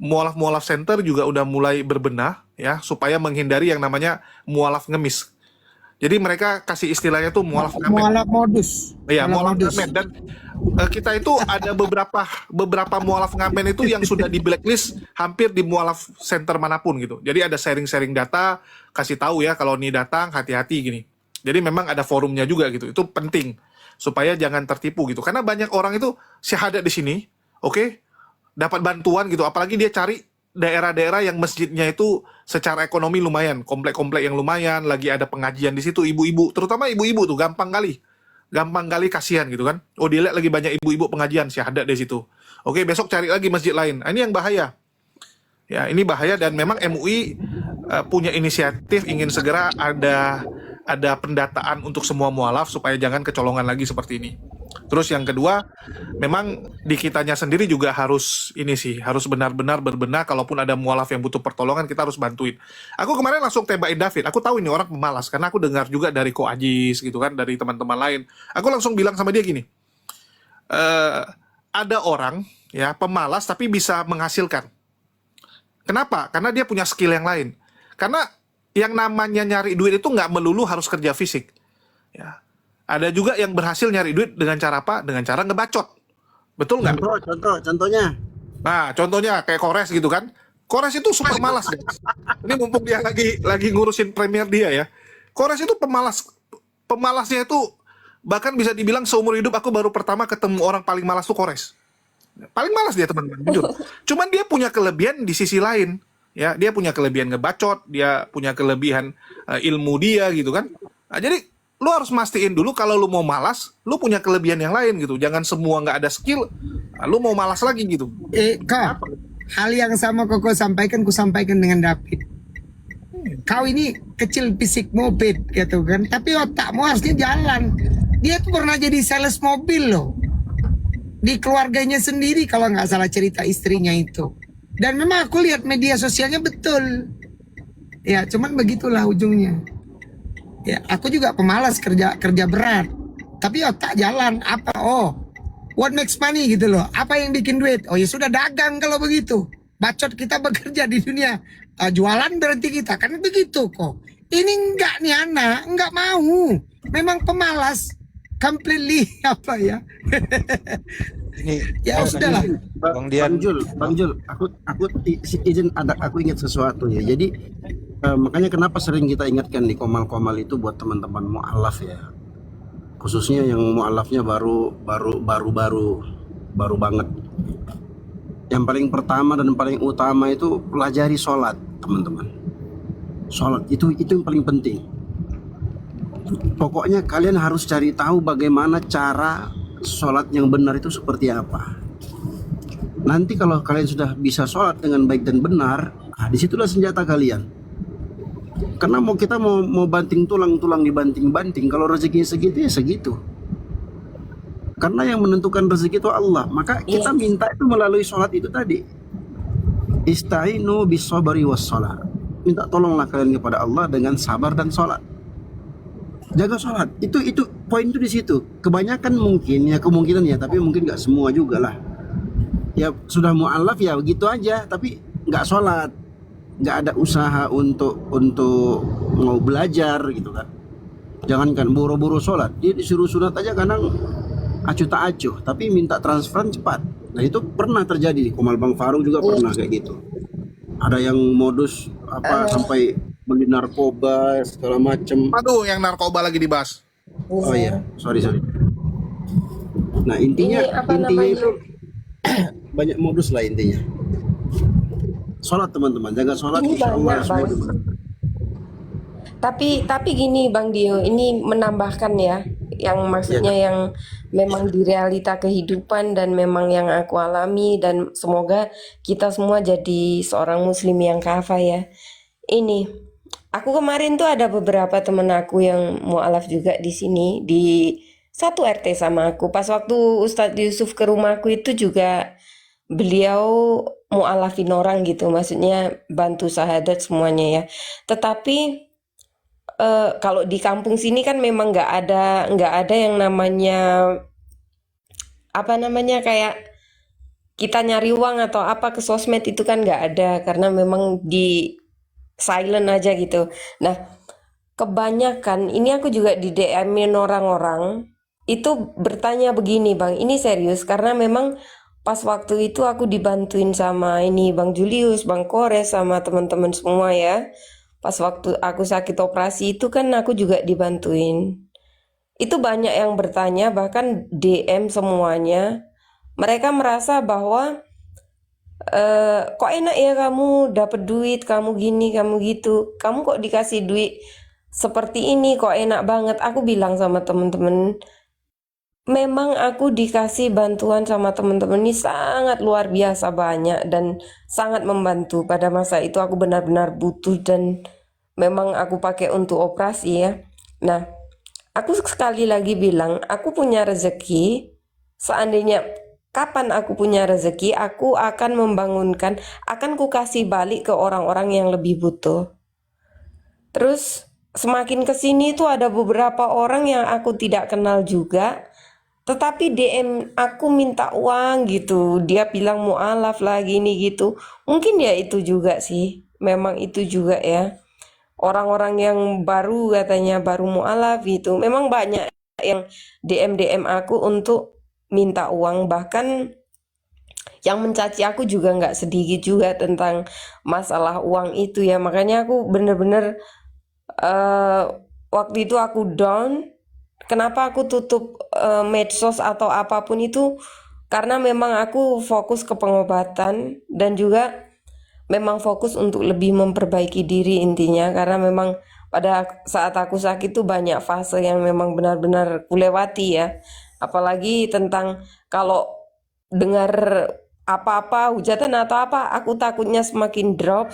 mualaf-mualaf center juga udah mulai berbenah ya supaya menghindari yang namanya mualaf ngemis. Jadi mereka kasih istilahnya tuh mualaf ngamen. Mualaf modus. Iya, mualaf ngamen. Dan kita itu ada beberapa mualaf ngamen itu yang sudah di blacklist hampir di mualaf center manapun gitu. Jadi ada sharing-sharing data, kasih tahu ya kalau ini datang hati-hati gini. Jadi memang ada forumnya juga gitu. Itu penting supaya jangan tertipu gitu. Karena banyak orang itu syahadat di sini, oke, dapat bantuan gitu. Apalagi dia cari daerah-daerah yang masjidnya itu secara ekonomi lumayan, komplek-komplek yang lumayan, lagi ada pengajian di situ, ibu-ibu, terutama ibu-ibu tuh gampang kali kasihan gitu kan. Oh dilihat lagi banyak ibu-ibu pengajian, syahadat di situ. Oke, besok cari lagi masjid lain. Ini yang bahaya. Ya, ini bahaya dan memang MUI punya inisiatif ingin segera ada pendataan untuk semua mualaf supaya jangan kecolongan lagi seperti ini. Terus yang kedua, memang di kitanya sendiri juga harus harus benar-benar berbenah. Kalaupun ada mualaf yang butuh pertolongan, kita harus bantuin. Aku kemarin langsung tembakin David. Aku tahu ini orang pemalas karena aku dengar juga dari Ko Ajis gitu kan, dari teman-teman lain. Aku langsung bilang sama dia gini, ada orang ya pemalas tapi bisa menghasilkan. Kenapa? Karena dia punya skill yang lain. Karena yang namanya nyari duit itu nggak melulu harus kerja fisik. Ya. Ada juga yang berhasil nyari duit dengan cara apa? Dengan cara ngebacot. Betul nggak? Contohnya. Nah, contohnya kayak Kores gitu kan. Kores itu super malas, guys. Ini mumpung dia lagi ngurusin premier dia ya. Kores itu pemalas. Pemalasnya itu bahkan bisa dibilang seumur hidup aku baru pertama ketemu orang paling malas tuh Kores. Paling malas dia teman-teman, jujur. Cuman dia punya kelebihan di sisi lain. Ya, dia punya kelebihan ngebacot, dia punya kelebihan ilmu dia gitu kan. Nah, jadi lu harus mastiin dulu kalau lu mau malas, lu punya kelebihan yang lain gitu. Jangan semua nggak ada skill, lu mau malas lagi gitu. Kok hal yang sama Koko sampaikan, ku sampaikan dengan David. Kau ini kecil fisik mobil gitu kan, tapi otakmu harusnya jalan. Dia tuh pernah jadi sales mobil loh. Di keluarganya sendiri kalau nggak salah cerita istrinya itu. Dan memang aku lihat media sosialnya betul. Ya, cuman begitulah ujungnya. Ya, aku juga pemalas kerja berat. Tapi otak jalan. Apa? Oh, what makes money gitu loh. Apa yang bikin duit? Oh ya sudah dagang kalau begitu. Bacot kita bekerja di dunia. Jualan berarti kita. Kan begitu kok. Ini enggak nih anak. Enggak mau. Memang pemalas. Completely apa ya. Ini Ya sudahlah. Bang Dian. Bang Jul, aku izin aku ingat sesuatu ya. Jadi makanya kenapa sering kita ingatkan di komal-komal itu buat teman-teman mu'alaf ya. Khususnya yang mu'alafnya baru banget. Yang paling pertama dan paling utama itu pelajari sholat, teman-teman. Sholat itu yang paling penting. Pokoknya kalian harus cari tahu bagaimana cara sholat yang benar itu seperti apa. Nanti kalau kalian sudah bisa sholat dengan baik dan benar, disitulah senjata kalian. Karena kita mau banting tulang dibanting-banting, kalau rezekinya segitu ya segitu. Karena yang menentukan rezeki itu Allah. Maka kita minta itu melalui sholat itu tadi. Ista'inu bis sabari was sholat. Minta tolonglah kalian kepada Allah dengan sabar dan sholat. Jaga sholat. Itu poin itu di situ. Kebanyakan kemungkinan ya, tapi mungkin nggak semua juga lah. Ya sudah mu'alaf ya begitu aja, tapi nggak sholat, nggak ada usaha untuk mau belajar gitu kan. Jangankan boro-boro sholat, dia disuruh sunat aja kadang acuh tak acuh, tapi minta transferan cepat. Nah itu pernah terjadi di Komal Bang Faru juga pernah kayak gitu. Ada yang modus apa sampai beli narkoba segala macem. Aduh, yang narkoba lagi dibahas. Oh iya, sorry. Nah intinya Ini apa intinya namanya? itu banyak modus lah intinya. Sholat teman-teman, jaga sholat, Ini insya Allah banyak semua Bang. dibuka. Tapi gini Bang Dio, ini menambahkan ya, yang maksudnya yang memang di realita kehidupan dan memang yang aku alami, dan semoga kita semua jadi seorang muslim yang kafah ya. Ini aku kemarin tuh ada beberapa temen aku yang mualaf juga di sini di satu RT sama aku. Pas waktu Ustadz Yusuf ke rumahku itu juga beliau mualafin orang gitu, maksudnya bantu syahadat semuanya ya. Tetapi kalau di kampung sini kan memang nggak ada yang namanya apa namanya kayak kita nyari uang atau apa ke sosmed itu kan nggak ada, karena memang di silent aja gitu. Nah, kebanyakan ini aku juga di DM-in orang-orang itu bertanya begini Bang, ini serius karena memang pas waktu itu aku dibantuin sama ini Bang Julius, Bang Kores sama teman-teman semua ya. Pas waktu aku sakit operasi itu kan aku juga dibantuin. Itu banyak yang bertanya, bahkan DM semuanya. Mereka merasa bahwa kok enak ya kamu dapat duit, kamu gini, kamu gitu. Kamu kok dikasih duit seperti ini, kok enak banget. Aku bilang sama temen-temen, memang aku dikasih bantuan sama temen-temen ini sangat luar biasa banyak dan sangat membantu. Pada masa itu aku benar-benar butuh dan memang aku pakai untuk operasi ya. Nah, aku sekali lagi bilang, aku punya rezeki. Seandainya kapan aku punya rezeki, aku akan membangunkan, akan ku kasih balik ke orang-orang yang lebih butuh. Terus semakin kesini tuh ada beberapa orang yang aku tidak kenal juga, tetapi DM aku minta uang gitu. Dia bilang mualaf lagi nih gitu. Mungkin ya itu juga sih, memang itu juga ya. Orang-orang yang baru katanya baru mualaf gitu. Memang banyak yang DM aku untuk minta uang, bahkan yang mencaci aku juga nggak sedikit juga tentang masalah uang itu ya. Makanya aku bener-bener waktu itu aku down. Kenapa aku tutup medsos atau apapun itu? Karena memang aku fokus ke pengobatan dan juga memang fokus untuk lebih memperbaiki diri intinya, karena memang pada saat aku sakit tuh banyak fase yang memang benar-benar kulewati ya. Apalagi tentang kalau dengar apa-apa hujatan atau apa, aku takutnya semakin drop.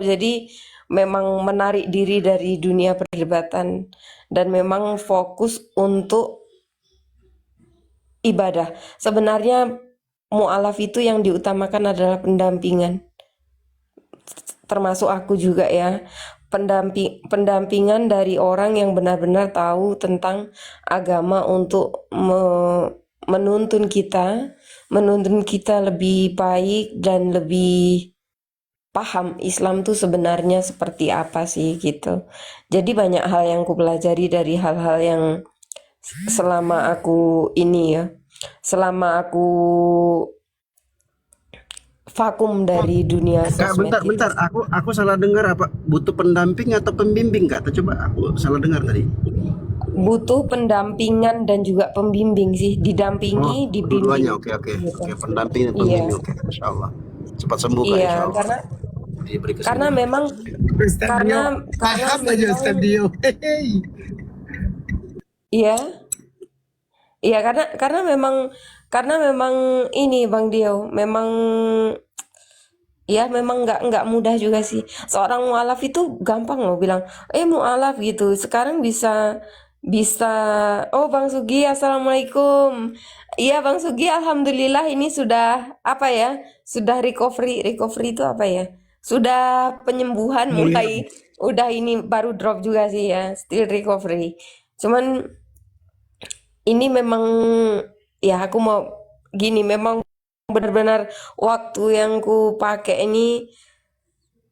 Jadi memang menarik diri dari dunia perdebatan dan memang fokus untuk ibadah. Sebenarnya mualaf itu yang diutamakan adalah pendampingan. Termasuk aku juga ya, pendampingan dari orang yang benar-benar tahu tentang agama untuk menuntun kita lebih baik dan lebih paham Islam tuh sebenarnya seperti apa sih gitu. Jadi banyak hal yang aku pelajari dari hal-hal yang selama aku vakum dari dunia Kak, sosmed itu. bentar. Aku salah dengar apa? Butuh pendamping atau pembimbing, Kak? Coba aku salah dengar tadi. Butuh pendampingan dan juga pembimbing sih, didampingi, dibimbing. Dua-duanya. Oke. Pendamping dan Iya, pembimbing. Oke, insya Allah. Cepat sembuh, Kak, insya iya, Allah. Diberi karena kesembuhan. memang Ustaz Dio, paham aja Ustaz Dio. Hehehe. iya, iya karena memang ini Bang Dio, memang ya memang nggak mudah juga sih. Seorang mualaf itu gampang loh bilang, mualaf gitu. Sekarang bisa bisa. Oh Bang Sugi, assalamualaikum. Iya Bang Sugi, alhamdulillah ini sudah apa ya? Sudah recovery. Recovery itu apa ya? Sudah penyembuhan mulai. Udah ini baru drop juga sih ya. Still recovery. Cuman ini memang ya aku mau gini, memang benar-benar waktu yang ku pakai ini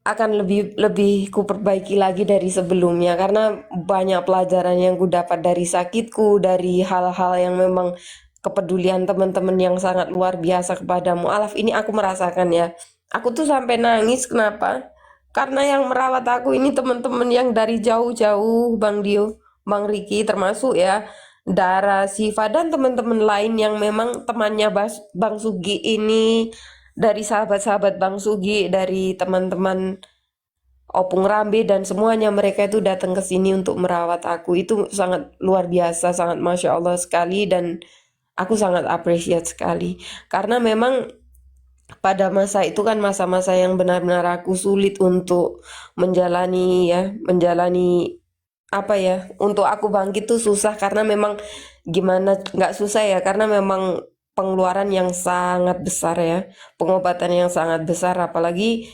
akan lebih ku perbaiki lagi dari sebelumnya, karena banyak pelajaran yang ku dapat dari sakitku, dari hal-hal yang memang kepedulian teman-teman yang sangat luar biasa kepada mualaf ini aku merasakan ya. Aku tuh sampai nangis, kenapa? Karena yang merawat aku ini teman-teman yang dari jauh-jauh, Bang Dio, Bang Riki termasuk ya, Dara, Siva dan teman-teman lain yang memang temannya Bang Sugi ini, dari sahabat-sahabat Bang Sugi, dari teman-teman Opung Rambe dan semuanya, mereka itu datang ke sini untuk merawat aku. Itu sangat luar biasa, sangat Masya Allah sekali, dan aku sangat appreciate sekali. Karena memang pada masa itu kan masa-masa yang benar-benar aku sulit untuk menjalani apa ya, untuk aku bangkit tuh susah, karena memang gimana nggak susah ya, karena memang pengeluaran yang sangat besar ya, pengobatan yang sangat besar, apalagi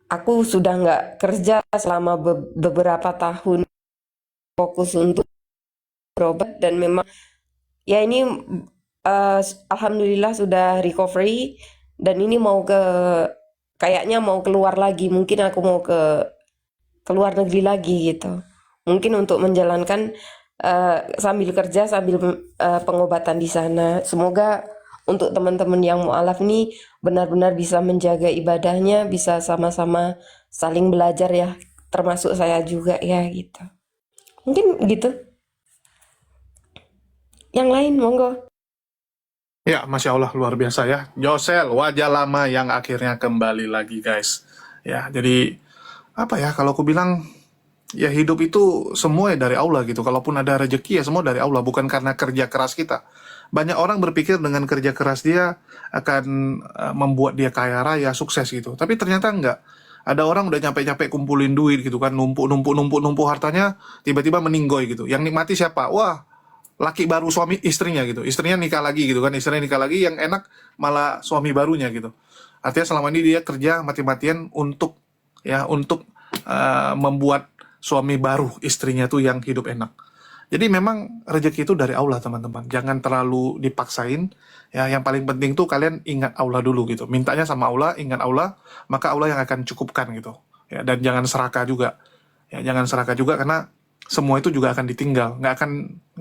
aku sudah nggak kerja selama beberapa tahun, fokus untuk berobat, dan memang ya ini alhamdulillah sudah recovery, dan ini kayaknya mau keluar lagi, mungkin aku mau ke luar negeri lagi gitu, mungkin untuk menjalankan sambil kerja sambil pengobatan di sana. Semoga untuk teman-teman yang mualaf ini benar-benar bisa menjaga ibadahnya, bisa sama-sama saling belajar ya, termasuk saya juga ya gitu. Mungkin gitu. Yang lain monggo. Ya, Masya Allah, luar biasa ya. Josel, wajah lama yang akhirnya kembali lagi, guys. Ya, jadi, apa ya, kalau aku bilang, ya hidup itu semua dari Allah gitu. Kalaupun ada rezeki ya semua dari Allah, bukan karena kerja keras kita. Banyak orang berpikir dengan kerja keras dia akan membuat dia kaya raya, sukses gitu. Tapi ternyata enggak. Ada orang udah capek-capek kumpulin duit gitu kan, numpuk hartanya, tiba-tiba meninggoy gitu. Yang nikmati siapa? Wah, laki baru suami istrinya gitu. Istrinya nikah lagi gitu kan, istrinya nikah lagi, yang enak malah suami barunya gitu. Artinya selama ini dia kerja mati-matian untuk membuat suami baru istrinya tuh yang hidup enak. Jadi memang rezeki itu dari Allah, teman-teman. Jangan terlalu dipaksain. Ya, yang paling penting tuh kalian ingat Allah dulu gitu. Mintanya sama Allah, ingat Allah, maka Allah yang akan cukupkan gitu. Ya, dan jangan serakah juga. Ya, jangan serakah juga, karena semua itu juga akan ditinggal, nggak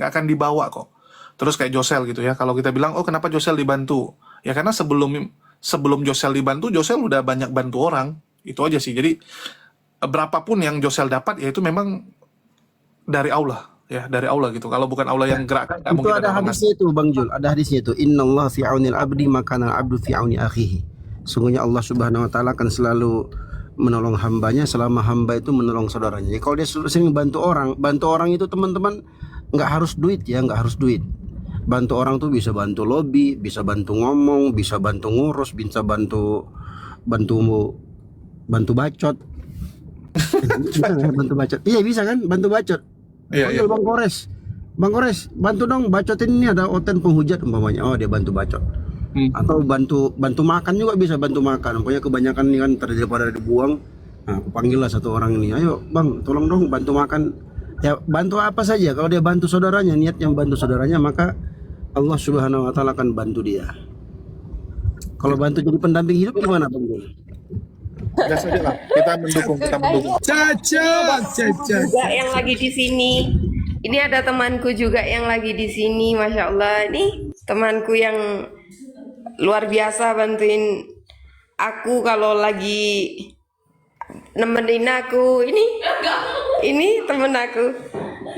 akan dibawa kok. Terus kayak Josel gitu ya. Kalau kita bilang, oh kenapa Josel dibantu? Ya karena sebelum Josel dibantu, Josel udah banyak bantu orang. Itu aja sih. Jadi berapapun yang Josel dapat, ya itu memang dari Allah. Ya, dari Allah gitu. Kalau bukan Allah yang gerakkan, nggak Itu mungkin ada hadisnya itu, Bang Jul. Ada hadisnya itu. Innallaha fi aunil abdi makana abdu fi auni akhihi. Sungguhnya Allah Subhanahu wa taala akan selalu menolong hambanya selama hamba itu menolong saudaranya. Jadi kalau dia sering bantu orang itu teman-teman nggak harus duit ya, nggak harus duit. Bantu orang tuh bisa bantu lobby, bisa bantu ngomong, bisa bantu ngurus, bisa bantu bacot. Bisa nggak bantu bacot? Iya bisa kan, bantu bacot. Iya, iya. Bang Kores, bantu dong bacotin, ini ada oten penghujat umpamanya. Oh, dia bantu bacot. Atau bantu makan juga bisa, bantu makan. Pokoknya kebanyakan ini kan daripada dibuang. Nah, aku panggil lah satu orang ini. Ayo, Bang, tolong dong bantu makan. Ya, bantu apa saja. Kalau dia bantu saudaranya, niatnya bantu saudaranya, maka Allah Subhanahu wa taala akan bantu dia. Kalau bantu jadi pendamping hidup gimana, Bang? Ya saja lah. Kita mendukung. Cacat. Juga yang lagi di sini. Ini ada temanku juga yang lagi di sini, Masya Allah. Ini temanku yang luar biasa bantuin aku kalau lagi nemenin aku. Ini temen aku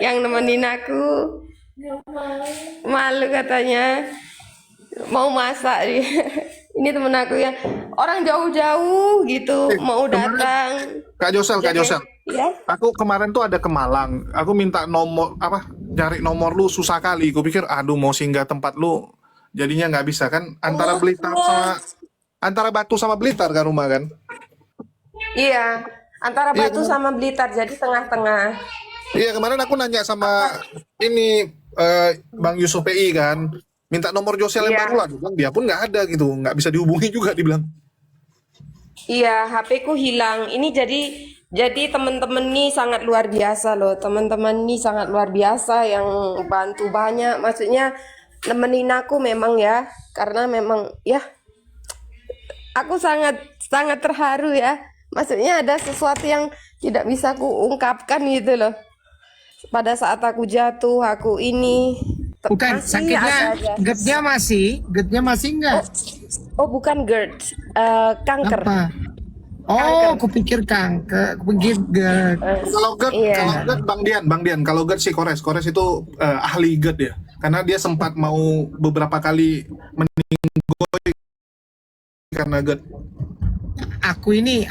yang nemenin aku. Malu katanya, mau masak dia. Ini temen aku ya, orang jauh-jauh gitu mau datang. Kak Josel. Ya. Aku kemarin tuh ada ke Malang. Aku minta nyari nomor lu susah kali. Gue pikir, aduh mau singgah tempat lu, jadinya nggak bisa kan. Antara Batu sama Blitar kan rumah kan. Iya, antara Batu sama Blitar, jadi tengah-tengah. Iya, kemarin aku nanya sama ini Bang Yusuf PI kan, minta nomor Josel yang baru lah. Dia pun nggak ada gitu, nggak bisa dihubungi juga dibilang. Iya, HP ku hilang. Ini jadi teman-teman nih sangat luar biasa loh. Teman-teman nih sangat luar biasa yang bantu banyak. Maksudnya nemenin aku memang ya, karena memang ya aku sangat terharu ya. Maksudnya ada sesuatu yang tidak bisa ku ungkapkan gitu loh. Pada saat aku jatuh, aku ini Bukan, Masih sakitnya ada. GERD-nya masih enggak? Oh, bukan GERD, kanker. Apa? Oh, kupikir kanker, kupikir GERD. Kalau GERD, Iya. kalau GERD Bang Dian, kalau GERD si Kores itu ahli GERD ya. Karena dia sempat mau beberapa kali meninggoy karena GERD. Aku ini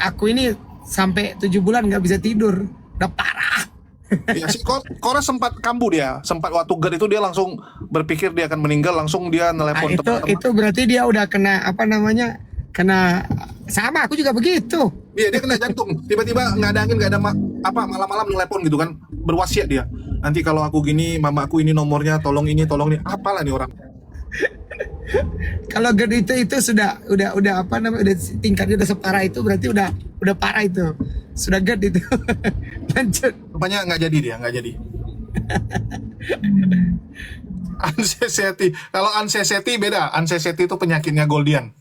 sampai 7 bulan nggak bisa tidur, udah parah. Ya, si Kores sempat kambuh dia, sempat waktu GERD itu dia langsung berpikir dia akan meninggal, langsung dia Nah, telepon teman-teman. itu berarti dia udah kena apa namanya? Kena sama aku juga begitu. Iya, dia kena jantung. Tiba-tiba nggak ada angin, nggak ada malam-malam telepon gitu kan, berwasiat dia. Nanti kalau aku gini, mama aku ini nomornya, tolong ini, apalah nih orang. Kalau GERD itu udah apa namanya? Udah tingkatnya udah separah itu berarti udah parah itu. Sudah GERD itu. Lanjut. Rupanya nggak jadi. Anxiety. Kalau anxiety beda. Anxiety itu penyakitnya Goldian.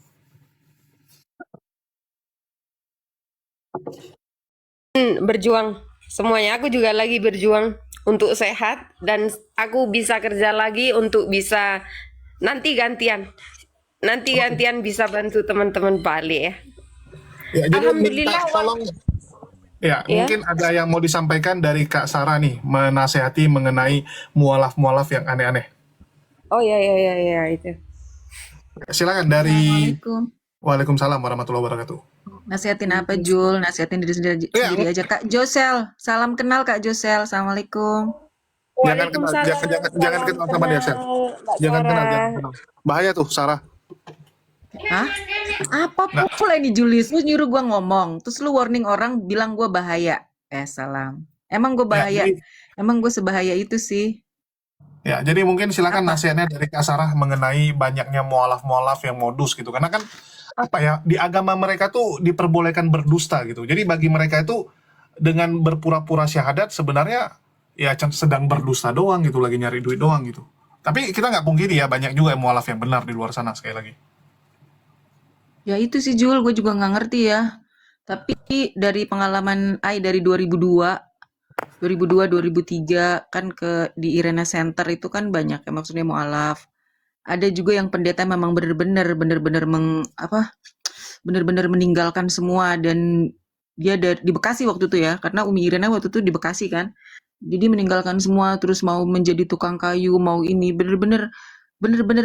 Berjuang semuanya. Aku juga lagi berjuang untuk sehat dan aku bisa kerja lagi untuk bisa nanti gantian bisa bantu teman-teman Bali ya. Ya, jadi Alhamdulillah, minta tolong. Ya, Ya. mungkin ada yang mau disampaikan dari Kak Sarah nih, menasehati mengenai mualaf-mualaf yang aneh-aneh. Oh ya itu. Silakan dari Assalamualaikum. Waalaikumsalam warahmatullahi wabarakatuh. Nasihatin apa Jul? Nasihatin diri sendiri, Iya. sendiri aja. Kak Josel, salam kenal Kak Josel. Assalamualaikum. Jangan kenal, jangan kenal sama dia, Sel. Jangan kenal. Bahaya tuh, Sarah. Hah? Apa pula ini Julis? Lu nyuruh gua ngomong, terus lu warning orang bilang gua bahaya. Salam. Emang gua bahaya? jadi- Emang gue sebahaya itu sih? Ya, jadi mungkin silakan nasihatnya dari Kak Sarah mengenai banyaknya mualaf-mualaf yang modus gitu. Karena kan apa ya, di agama mereka tuh diperbolehkan berdusta gitu. Jadi bagi mereka itu dengan berpura-pura syahadat sebenarnya ya sedang berdusta doang gitu, lagi nyari duit doang gitu. Tapi kita nggak pungkiri ya, banyak juga yang mualaf yang benar di luar sana sekali lagi. Ya itu sih Jul, gue juga nggak ngerti ya. Tapi dari pengalaman Ai dari 2003 kan di Irena Center itu kan banyak ya maksudnya mualaf. Ada juga yang pendeta memang benar-benar benar-benar meninggalkan semua dan dia di Bekasi waktu itu ya, karena Umi Irena waktu itu di Bekasi kan. Jadi meninggalkan semua terus mau menjadi tukang kayu, mau ini benar-benar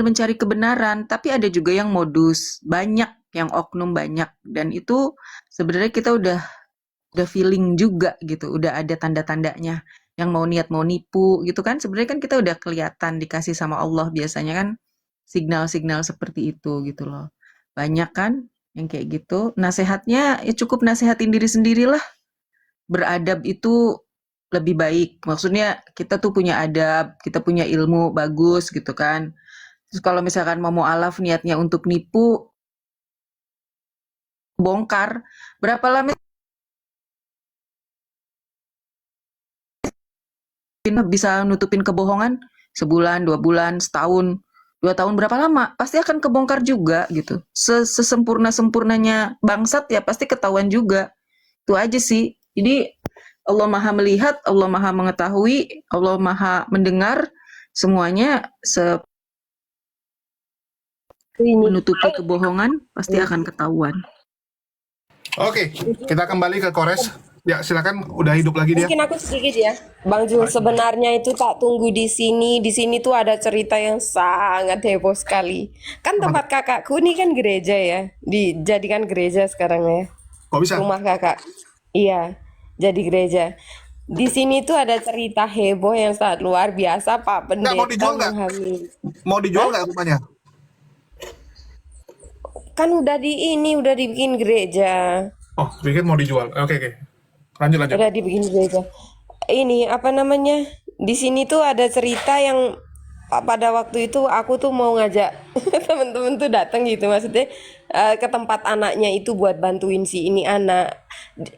mencari kebenaran, tapi ada juga yang modus, banyak yang oknum banyak dan itu sebenarnya kita udah feeling juga gitu, udah ada tanda-tandanya yang mau niat mau nipu gitu kan. Sebenarnya kan kita udah kelihatan dikasih sama Allah biasanya kan signal-signal seperti itu gitu loh. Banyak kan yang kayak gitu. Nasehatnya ya cukup nasehatin diri sendirilah. Beradab itu lebih baik. Maksudnya kita tuh punya adab, kita punya ilmu bagus gitu kan. Terus kalau misalkan mau mualaf niatnya untuk nipu, bongkar. Berapa lama bisa nutupin kebohongan? Sebulan, 2 bulan, setahun, 2 tahun, berapa lama? Pasti akan kebongkar juga gitu. Sesempurna-sempurnanya bangsat ya pasti ketahuan juga. Itu aja sih. Jadi Allah Maha melihat, Allah Maha mengetahui, Allah Maha mendengar semuanya. Menutupi kebohongan pasti akan ketahuan. Oke, kita kembali ke Kores. Ya, silakan, udah hidup lagi dia. Mungkin aku sedikit ya, Bang Jul. Sebenarnya itu tak tunggu di sini. Di sini tuh ada cerita yang sangat heboh sekali. Kan tempat kakakku ini kan gereja ya, dijadikan gereja sekarang ya. Kok bisa? Rumah kakak, iya, jadi gereja. Di sini tuh ada cerita heboh yang sangat luar biasa. Pak Pendeta mau dijual nggak? Mau dijual nggak rumahnya? Kan udah dibikin gereja. Oh, pikir mau dijual. Oke. Lanjut. Udah dibikin gereja. Ini apa namanya? Di sini tuh ada cerita yang pada waktu itu aku tuh mau ngajak temen-temen tuh datang gitu, maksudnya ke tempat anaknya itu buat bantuin si ini anak.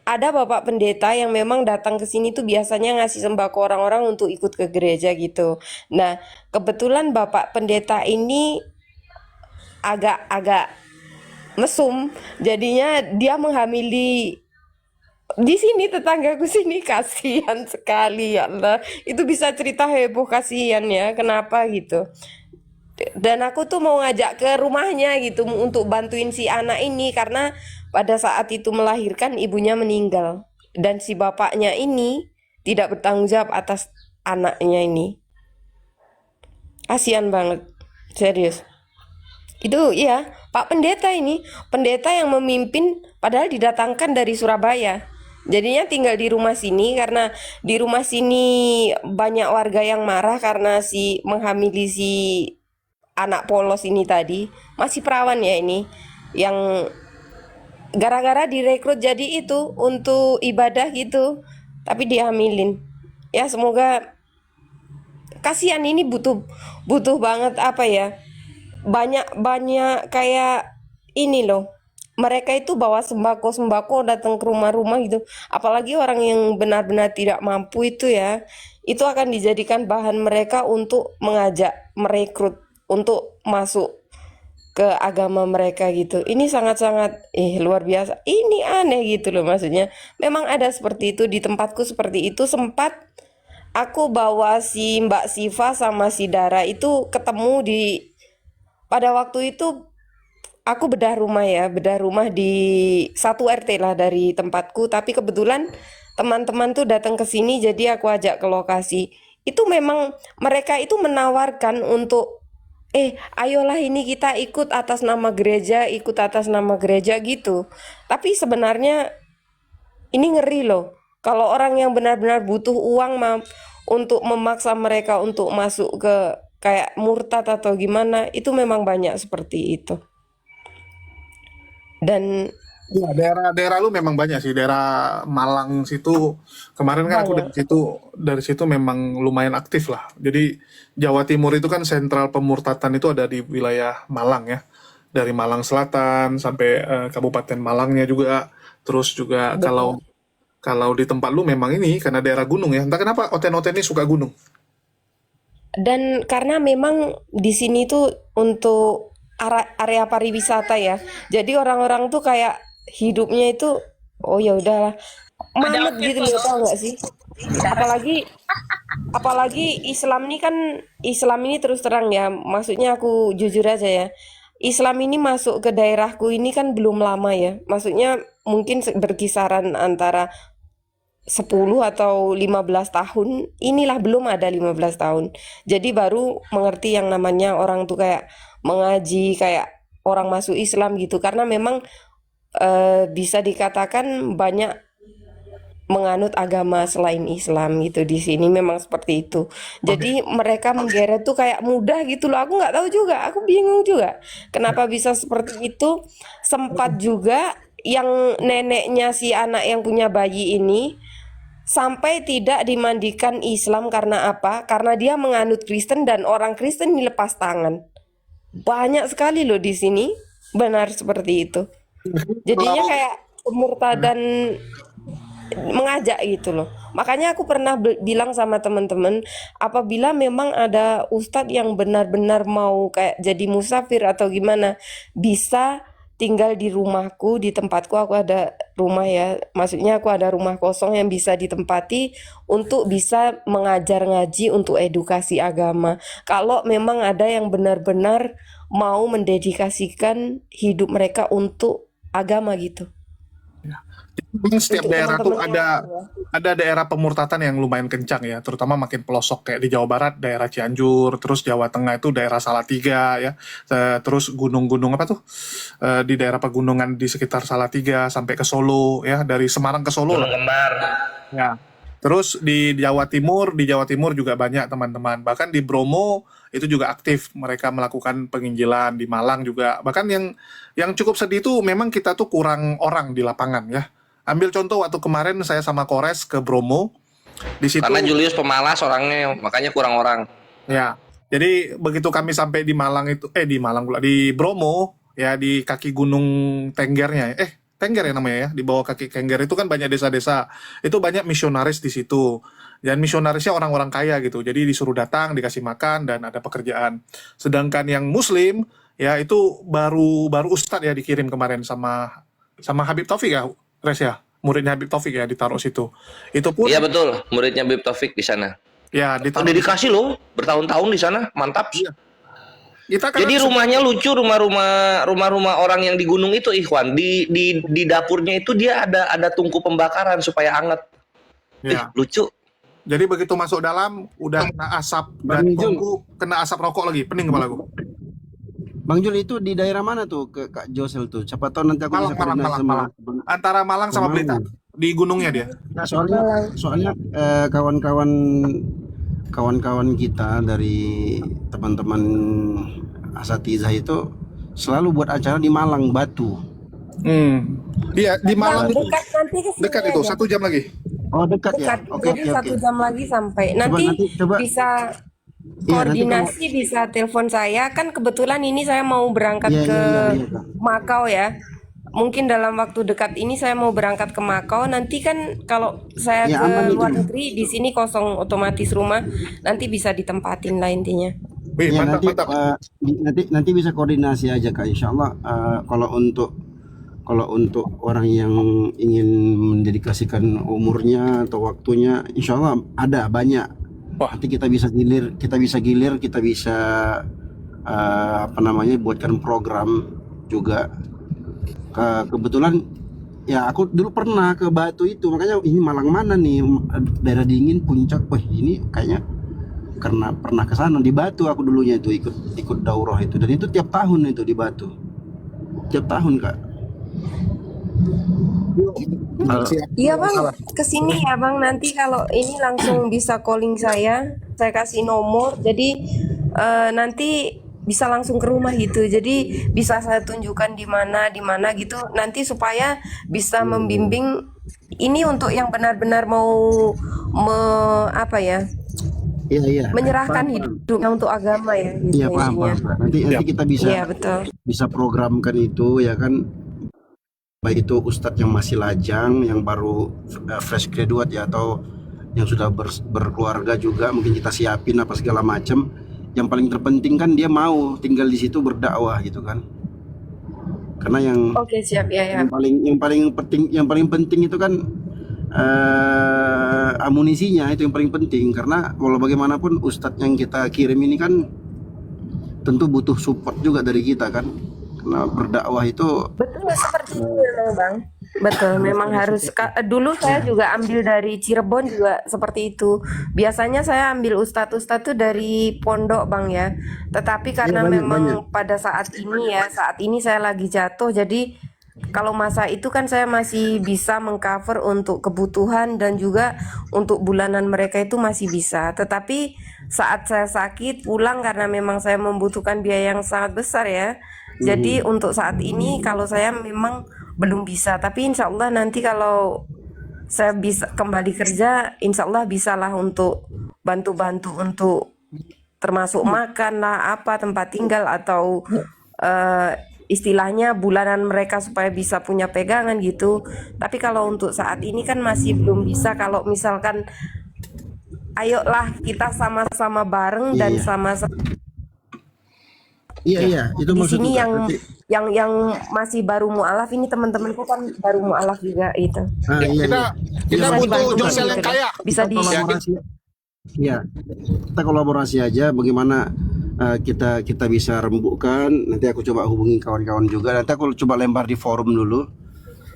Ada bapak pendeta yang memang datang ke sini tuh biasanya ngasih sembako orang-orang untuk ikut ke gereja gitu. Nah, kebetulan bapak pendeta ini agak mesum, jadinya dia menghamili Di sini tetanggaku sini kasihan sekali ya Allah. Itu bisa cerita heboh kasihan ya. Kenapa gitu? Dan aku tuh mau ngajak ke rumahnya gitu untuk bantuin si anak ini karena pada saat itu melahirkan ibunya meninggal dan si bapaknya ini tidak bertanggung jawab atas anaknya ini. Kasihan banget. Serius. Itu ya, Pak Pendeta ini, pendeta yang memimpin padahal didatangkan dari Surabaya. Jadinya tinggal di rumah sini karena di rumah sini banyak warga yang marah karena si menghamili si anak polos ini tadi. Masih perawan ya ini. Yang gara-gara direkrut jadi itu untuk ibadah gitu, tapi dihamilin. Ya semoga kasihan ini butuh banget apa ya? Banyak kayak ini loh, mereka itu bawa sembako datang ke rumah-rumah gitu, apalagi orang yang benar-benar tidak mampu itu ya, itu akan dijadikan bahan mereka untuk mengajak merekrut untuk masuk ke agama mereka gitu. Ini sangat-sangat luar biasa, ini aneh gitu loh, maksudnya memang ada seperti itu di tempatku. Seperti itu sempat aku bawa si Mbak Siva sama si Dara itu ketemu pada waktu itu aku bedah rumah di satu RT lah dari tempatku, tapi kebetulan teman-teman tuh datang ke sini jadi aku ajak ke lokasi. Itu memang mereka itu menawarkan untuk ayolah ini kita ikut atas nama gereja gitu. Tapi sebenarnya ini ngeri loh. Kalau orang yang benar-benar butuh uang untuk memaksa mereka untuk masuk ke kayak murtad atau gimana, itu memang banyak seperti itu. Dan Ya, daerah lu memang banyak sih, daerah Malang situ. Kemarin kan aku banyak. dari situ memang lumayan aktif lah. Jadi Jawa Timur itu kan sentral pemurtatan itu ada di wilayah Malang ya. Dari Malang Selatan sampai Kabupaten Malangnya juga. Terus juga kalau Betul. kalau di tempat lu memang ini karena daerah gunung ya. Entah kenapa Oten-Oten ini suka gunung. Dan karena memang di sini tuh untuk area pariwisata ya. Jadi orang-orang tuh kayak hidupnya itu oh ya udahlah manut gitu loh, tau nggak sih? Apalagi apalagi Islam ini terus terang ya. Maksudnya aku jujur aja ya. Islam ini masuk ke daerahku ini kan belum lama ya. Maksudnya mungkin berkisaran antara 10 atau 15 tahun, inilah belum ada 15 tahun. Jadi baru mengerti yang namanya orang tuh kayak mengaji, kayak orang masuk Islam gitu. Karena memang bisa dikatakan banyak menganut agama selain Islam gitu di sini memang seperti itu. Jadi mereka menggeret tuh kayak mudah gitu loh. Aku nggak tahu juga, aku bingung juga kenapa bisa seperti itu. Sempat juga yang neneknya si anak yang punya bayi ini sampai tidak dimandikan Islam karena apa? Karena dia menganut Kristen dan orang Kristen dilepas tangan. Banyak sekali loh di sini, benar seperti itu. Jadinya kayak pemurtadan mengajak gitu loh. Makanya aku pernah bilang sama teman-teman, apabila memang ada ustadz yang benar-benar mau kayak jadi musafir atau gimana, bisa tinggal di rumahku, di tempatku. Aku ada rumah ya, maksudnya aku ada rumah kosong yang bisa ditempati untuk bisa mengajar ngaji untuk edukasi agama. Kalau memang ada yang benar-benar mau mendedikasikan hidup mereka untuk agama gitu. Memang setiap Untuk daerah tuh teman-teman yang ada daerah pemurtatan yang lumayan kencang ya, terutama makin pelosok kayak di Jawa Barat daerah Cianjur, terus Jawa Tengah itu daerah Salatiga ya, terus gunung-gunung apa tuh di daerah pegunungan di sekitar Salatiga sampai ke Solo ya, dari Semarang ke Solo lah. Kembar. Ya. Terus di Jawa Timur juga banyak teman-teman. Bahkan di Bromo itu juga aktif mereka melakukan penginjilan, di Malang juga. Bahkan yang cukup sedih itu memang kita tuh kurang orang di lapangan ya. Ambil contoh waktu kemarin saya sama Kores ke Bromo. Di situ Karena Julius pemalas orangnya, makanya kurang orang. ya. Jadi begitu kami sampai di Malang itu di Malang pula, di Bromo ya, di kaki Gunung Tenggernya. Tengger ya namanya ya, di bawah kaki Tengger itu kan banyak desa-desa. Itu banyak misionaris di situ. Dan misionarisnya orang-orang kaya gitu. Jadi disuruh datang, dikasih makan dan ada pekerjaan. Sedangkan yang muslim ya itu baru ustadz ya dikirim kemarin sama Habib Taufik ya, Res ya. muridnya Habib Taufik ya, ditaruh situ. Itu pun Iya betul, muridnya Habib Taufik di sana. ya ditaruh. Dedikasi loh, bertahun-tahun di sana, mantap. Iya. Kita kan Jadi rumahnya lucu, rumah-rumah orang yang di gunung itu, Ikhwan. Di dapurnya itu dia ada tungku pembakaran supaya anget. ya. Lucu. Jadi begitu masuk dalam udah kena asap dan Bang Jul. tunggu kena asap rokok lagi, pening kepalaku. Bang Jul itu di daerah mana tuh ke Kak Josel tuh? Siapa tahu nanti aku bisa koordinasi sama Malang. Antara Malang sama Malang. Blitar. Di gunungnya dia. Nah, soalnya kawan-kawan kita dari teman-teman asatizah itu selalu buat acara di Malang Batu. Iya, di Malang Yang itu dekat nanti ke sini dekat itu aja. 1 jam lagi. Oh dekat ya? Dekat. Oke Jadi oke 1 oke. jam lagi sampai. Coba Nanti coba. bisa Iya, nanti koordinasi, bisa telepon saya. Kan kebetulan ini saya mau berangkat Iya, ke iya, Kak. Makau ya. Mungkin dalam waktu dekat ini saya mau berangkat ke Makau. Nanti kan kalau saya Ya, ke aman itu. luar negeri, di sini kosong otomatis rumah. Nanti bisa ditempatin lah intinya. Wih, Ya, mantap. nanti bisa koordinasi aja Kak. Insya Allah kalau untuk orang yang ingin mendedikasikan umurnya atau waktunya, insya Allah ada banyak. Wah. Nanti kita bisa gilir, kita bisa buatkan program juga. Kebetulan ya aku dulu pernah ke Batu itu, makanya ini Malang mana nih, daerah dingin puncak. Wah ini kayaknya karena pernah ke sana di Batu aku dulunya itu ikut daurah itu, dan itu tiap tahun itu di Batu, tiap tahun Kak. Iya bang, kesini ya bang. Nanti kalau ini langsung bisa calling saya kasih nomor. Jadi nanti bisa langsung ke rumah gitu. Jadi bisa saya tunjukkan di mana gitu. Nanti supaya bisa membimbing. Ini untuk yang benar-benar mau Iya. menyerahkan Paham. hidupnya untuk agama ya. Gitu Iya paham. intinya. Nanti kita Iya betul. bisa programkan itu ya kan, baik itu ustadz yang masih lajang, yang baru fresh graduate ya, atau yang sudah berkeluarga juga, mungkin kita siapin apa segala macam. Yang paling terpenting kan dia mau tinggal di situ berdakwah gitu kan, karena Oke siap ya. yang paling penting itu kan amunisinya, itu yang paling penting, karena walau bagaimanapun ustadz yang kita kirim ini kan tentu butuh support juga dari kita kan, karena berdakwah itu Betul seperti itu memang bang. Betul, memang harus. Dulu saya juga ambil dari Cirebon juga seperti itu. Biasanya saya ambil ustadz-ustadz tuh dari pondok bang ya. Tetapi karena memang pada saat ini saya lagi jatuh. Jadi kalau masa itu kan saya masih bisa mengcover untuk kebutuhan dan juga untuk bulanan mereka itu masih bisa. Tetapi saat saya sakit pulang karena memang saya membutuhkan biaya yang sangat besar ya. Jadi untuk saat ini kalau saya memang belum bisa, tapi insya Allah nanti kalau saya bisa kembali kerja, insya Allah bisalah untuk bantu-bantu untuk termasuk makan lah, apa tempat tinggal atau istilahnya bulanan mereka supaya bisa punya pegangan gitu. Tapi kalau untuk saat ini kan masih belum bisa. Kalau misalkan ayolah kita sama-sama bareng dan sama-sama iya itu di maksudku, sini Kak. yang Nanti- yang masih baru mualaf ini teman-temanku kan baru mualaf juga itu. Kita Bisa butuh dibantu Josel gitu. yang kaya. Bisa di kolaborasi. Iya, kita kolaborasi aja bagaimana kita bisa rembukkan. Nanti aku coba hubungi kawan-kawan juga. Nanti aku coba lempar di forum dulu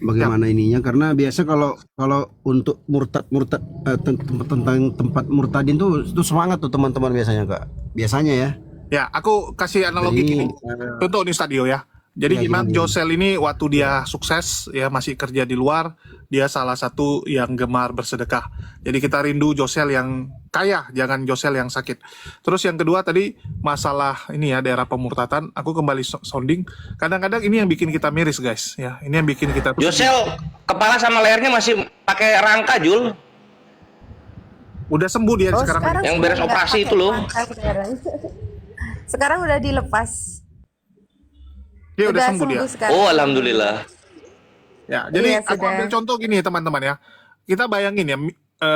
bagaimana ininya, karena biasa kalau untuk murtad tentang tempat murtadin tuh itu semangat tuh teman-teman biasanya ya. Ya, aku kasih analogi Jadi, gini. Contoh di Stadio ya. Jadi Ya, gimana gimana? Josel ini waktu dia sukses ya, masih kerja di luar, dia salah satu yang gemar bersedekah. Jadi kita rindu Josel yang kaya, jangan Josel yang sakit. Terus yang kedua tadi masalah ini ya, daerah pemurtatan, aku kembali sounding. Kadang-kadang ini yang bikin kita miris guys ya. Ini yang bikin kita Josel kepala sama lehernya masih pakai rangka, Jul. udah sembuh dia sekarang. Yang beres sudah nggak operasi pakai itu loh. rangka sekarang. Sekarang udah dilepas. Dia udah sembuh dia. sekarang. Oh, alhamdulillah. Ya, jadi Iya, aku sudah. ambil contoh gini teman-teman ya. Kita bayangin ya,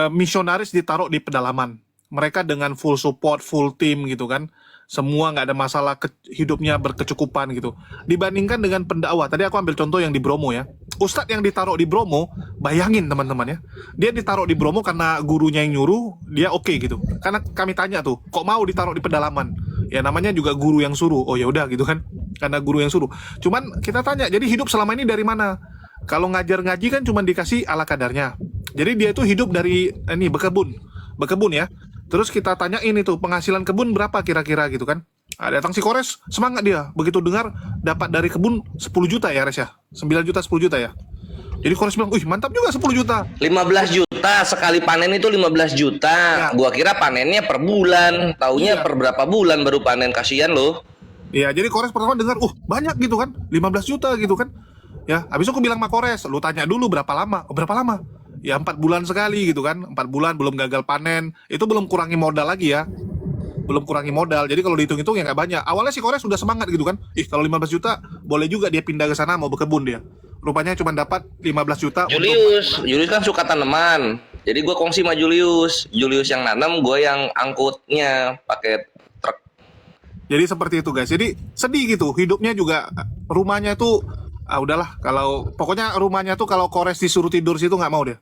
misionaris ditaruh di pedalaman. Mereka dengan full support, full team gitu kan. Semua nggak ada masalah, hidupnya berkecukupan gitu. Dibandingkan dengan pendakwah. Tadi aku ambil contoh yang di Bromo ya. Ustadz yang ditaruh di Bromo, bayangin teman-teman ya, dia ditaruh di Bromo karena gurunya yang nyuruh, dia oke gitu. Karena kami tanya tuh, kok mau ditaruh di pedalaman? Ya namanya juga guru yang suruh. Oh ya udah gitu kan, karena guru yang suruh. Cuman kita tanya, jadi hidup selama ini dari mana? Kalau ngajar ngaji kan cuma dikasih ala kadarnya. Jadi dia itu hidup dari ini bekebun ya. Terus kita tanya ini tuh penghasilan kebun berapa kira-kira gitu kan? Datang si Kores, semangat dia. Begitu dengar dapat dari kebun 10 juta ya, Res ya. 9 juta 10 juta ya. Jadi Kores bilang, "Wih, mantap juga 10 juta." 15 juta sekali panen itu 15 juta. Ya. Gua kira panennya per bulan, taunya per berapa bulan baru panen, kasihan loh. Iya, jadi Kores pertama dengar, banyak gitu kan, 15 juta gitu kan. Ya, habis itu aku bilang sama Kores, lu tanya dulu berapa lama? Oh, berapa lama? Ya 4 bulan sekali gitu kan. 4 bulan belum gagal panen. Itu belum kurangi modal lagi ya. Belum kurangi modal. Jadi kalau dihitung-hitung ya nggak banyak. Awalnya si Kores sudah semangat gitu kan. Kalau 15 juta boleh juga dia pindah ke sana mau berkebun dia. Rupanya cuma dapat 15 juta. Julius kan suka tanaman. Jadi gue kongsi sama Julius yang nanam, gue yang angkutnya pakai truk. Jadi seperti itu guys. Jadi sedih gitu. Hidupnya juga rumahnya tuh udahlah, kalau pokoknya rumahnya tuh kalau Kores disuruh tidur situ nggak mau dia.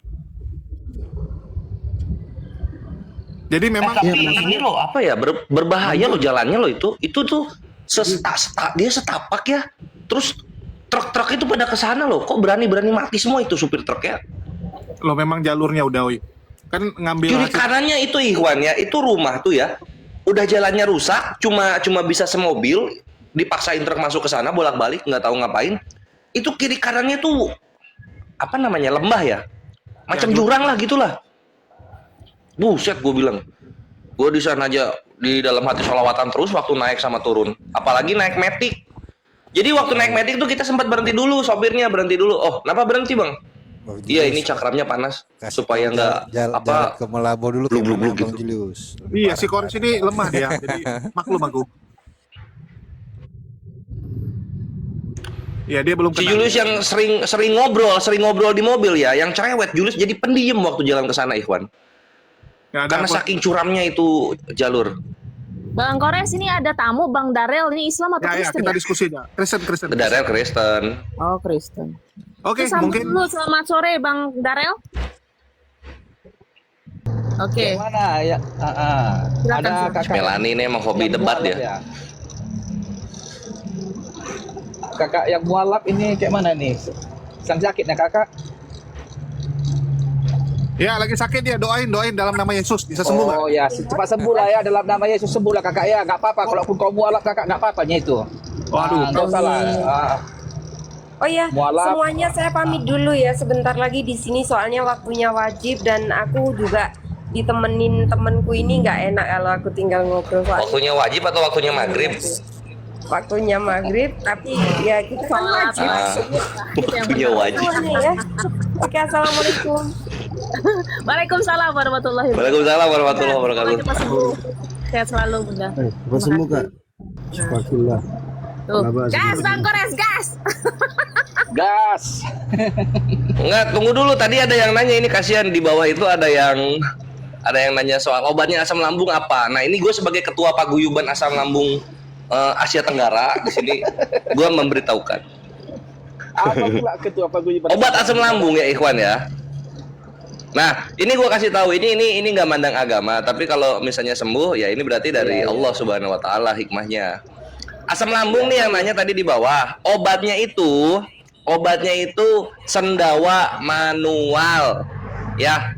Jadi memang Tapi ini loh apa ya, berbahaya loh jalannya loh itu tuh dia setapak ya. Terus truk-truk itu pada kesana loh. Kok berani mati semua itu supir truknya? Loh memang jalurnya udah kan ngambil Kiri kanannya itu Ikhwan ya, itu rumah tuh ya. Udah jalannya rusak, cuma bisa semobil, dipaksain truk masuk ke sana bolak-balik nggak tahu ngapain. Itu kiri kanannya tuh apa namanya, lembah ya, macam jurang lah gitulah. Buset, gue bilang, gue di sana aja di dalam hati sholawatan terus waktu naik sama turun, apalagi naik metik. Jadi waktu naik metik tuh kita sempat berhenti dulu, sopirnya berhenti dulu. Oh, kenapa berhenti bang? Iya ini cakramnya panas supaya nggak jalan ke Melabo dulu blub-blub Bang gitu. Julius. Iya si Kores ini lemah dia. Jadi maklum aku. Ya dia belum Si kenal. Julius yang sering ngobrol di mobil ya, yang cerewet. Julius jadi pendiam waktu jalan ke sana Ikhwan. Karena saking curamnya itu jalur. Bang Kores, ini ada tamu Bang Darel, ini Islam atau Ya, Kristen kita ya? diskusi ya. Kristen. Darel Kristen. Oh, Kristen. Oke, Sambut mungkin dulu, selamat sore Bang Darel. Oke. Mana ya? Silakan, Ada silakan. kakak Melani ini emang hobi yang debat mualaf ya. Kakak yang mualaf ini kayak mana nih? Sedang sakit ya kakak? ya lagi sakit ya, doain dalam nama Yesus bisa sembuh nggak? Oh ya, cepat sembuh lah ya, dalam nama Yesus sembuh lah kakak ya. Nggak apa-apa, kalaupun kau mualaf kakak nggak apa-apanya itu. Waduh. Nggak usah lah. Oh ya, Mualaf. semuanya saya pamit dulu ya, sebentar lagi di sini soalnya waktunya wajib dan aku juga ditemenin temenku ini nggak enak kalau aku tinggal ngobrol soalnya Waktunya wajib atau waktunya maghrib? waktunya maghrib, tapi ya kita kan wajib. Waktunya wajib. Semuanya ya. Oke, assalamualaikum. Waalaikumsalam warahmatullahi wabarakatuh. Waalaikumsalam warahmatullahi wabarakatuh. Cepat sembuh. Sehat selalu Bunda. Cepat sembuh kak. Alhamdulillah. Tuh. Sabar, Gas sabar. Bang Kores, gas. Gas. Enggak, tunggu dulu. Tadi ada yang nanya ini, kasihan di bawah itu ada yang nanya soal obatnya asam lambung apa. Nah ini gue sebagai ketua paguyuban asam lambung Asia Tenggara di sini, gue memberitahukan. Apa pula ketua paguyuban? Obat asam lambung ya Ikhwan ya. Nah ini gue kasih tahu, ini nggak mandang agama, tapi kalau misalnya sembuh ya ini berarti dari Allah Subhanahu Wa Taala hikmahnya. Asam lambung nih yang nanya tadi di bawah, obatnya itu sendawa manual ya.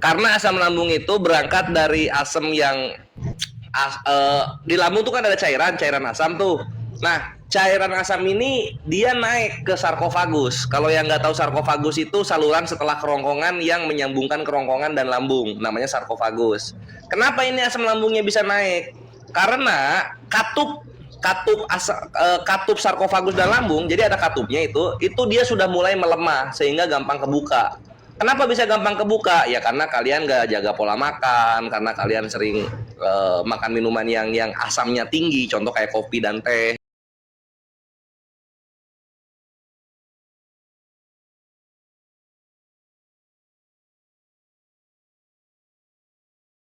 Karena asam lambung itu berangkat dari asam yang di lambung tuh kan ada cairan asam tuh. Nah, cairan asam ini dia naik ke sarkofagus. Kalau yang nggak tahu, sarkofagus itu saluran setelah kerongkongan yang menyambungkan kerongkongan dan lambung, namanya sarkofagus. Kenapa ini asam lambungnya bisa naik? Karena katup sarkofagus dan lambung, jadi ada katupnya itu dia sudah mulai melemah sehingga gampang kebuka. Kenapa bisa gampang kebuka? Ya karena kalian nggak jaga pola makan, karena kalian sering makan minuman yang asamnya tinggi, contoh kayak kopi dan teh.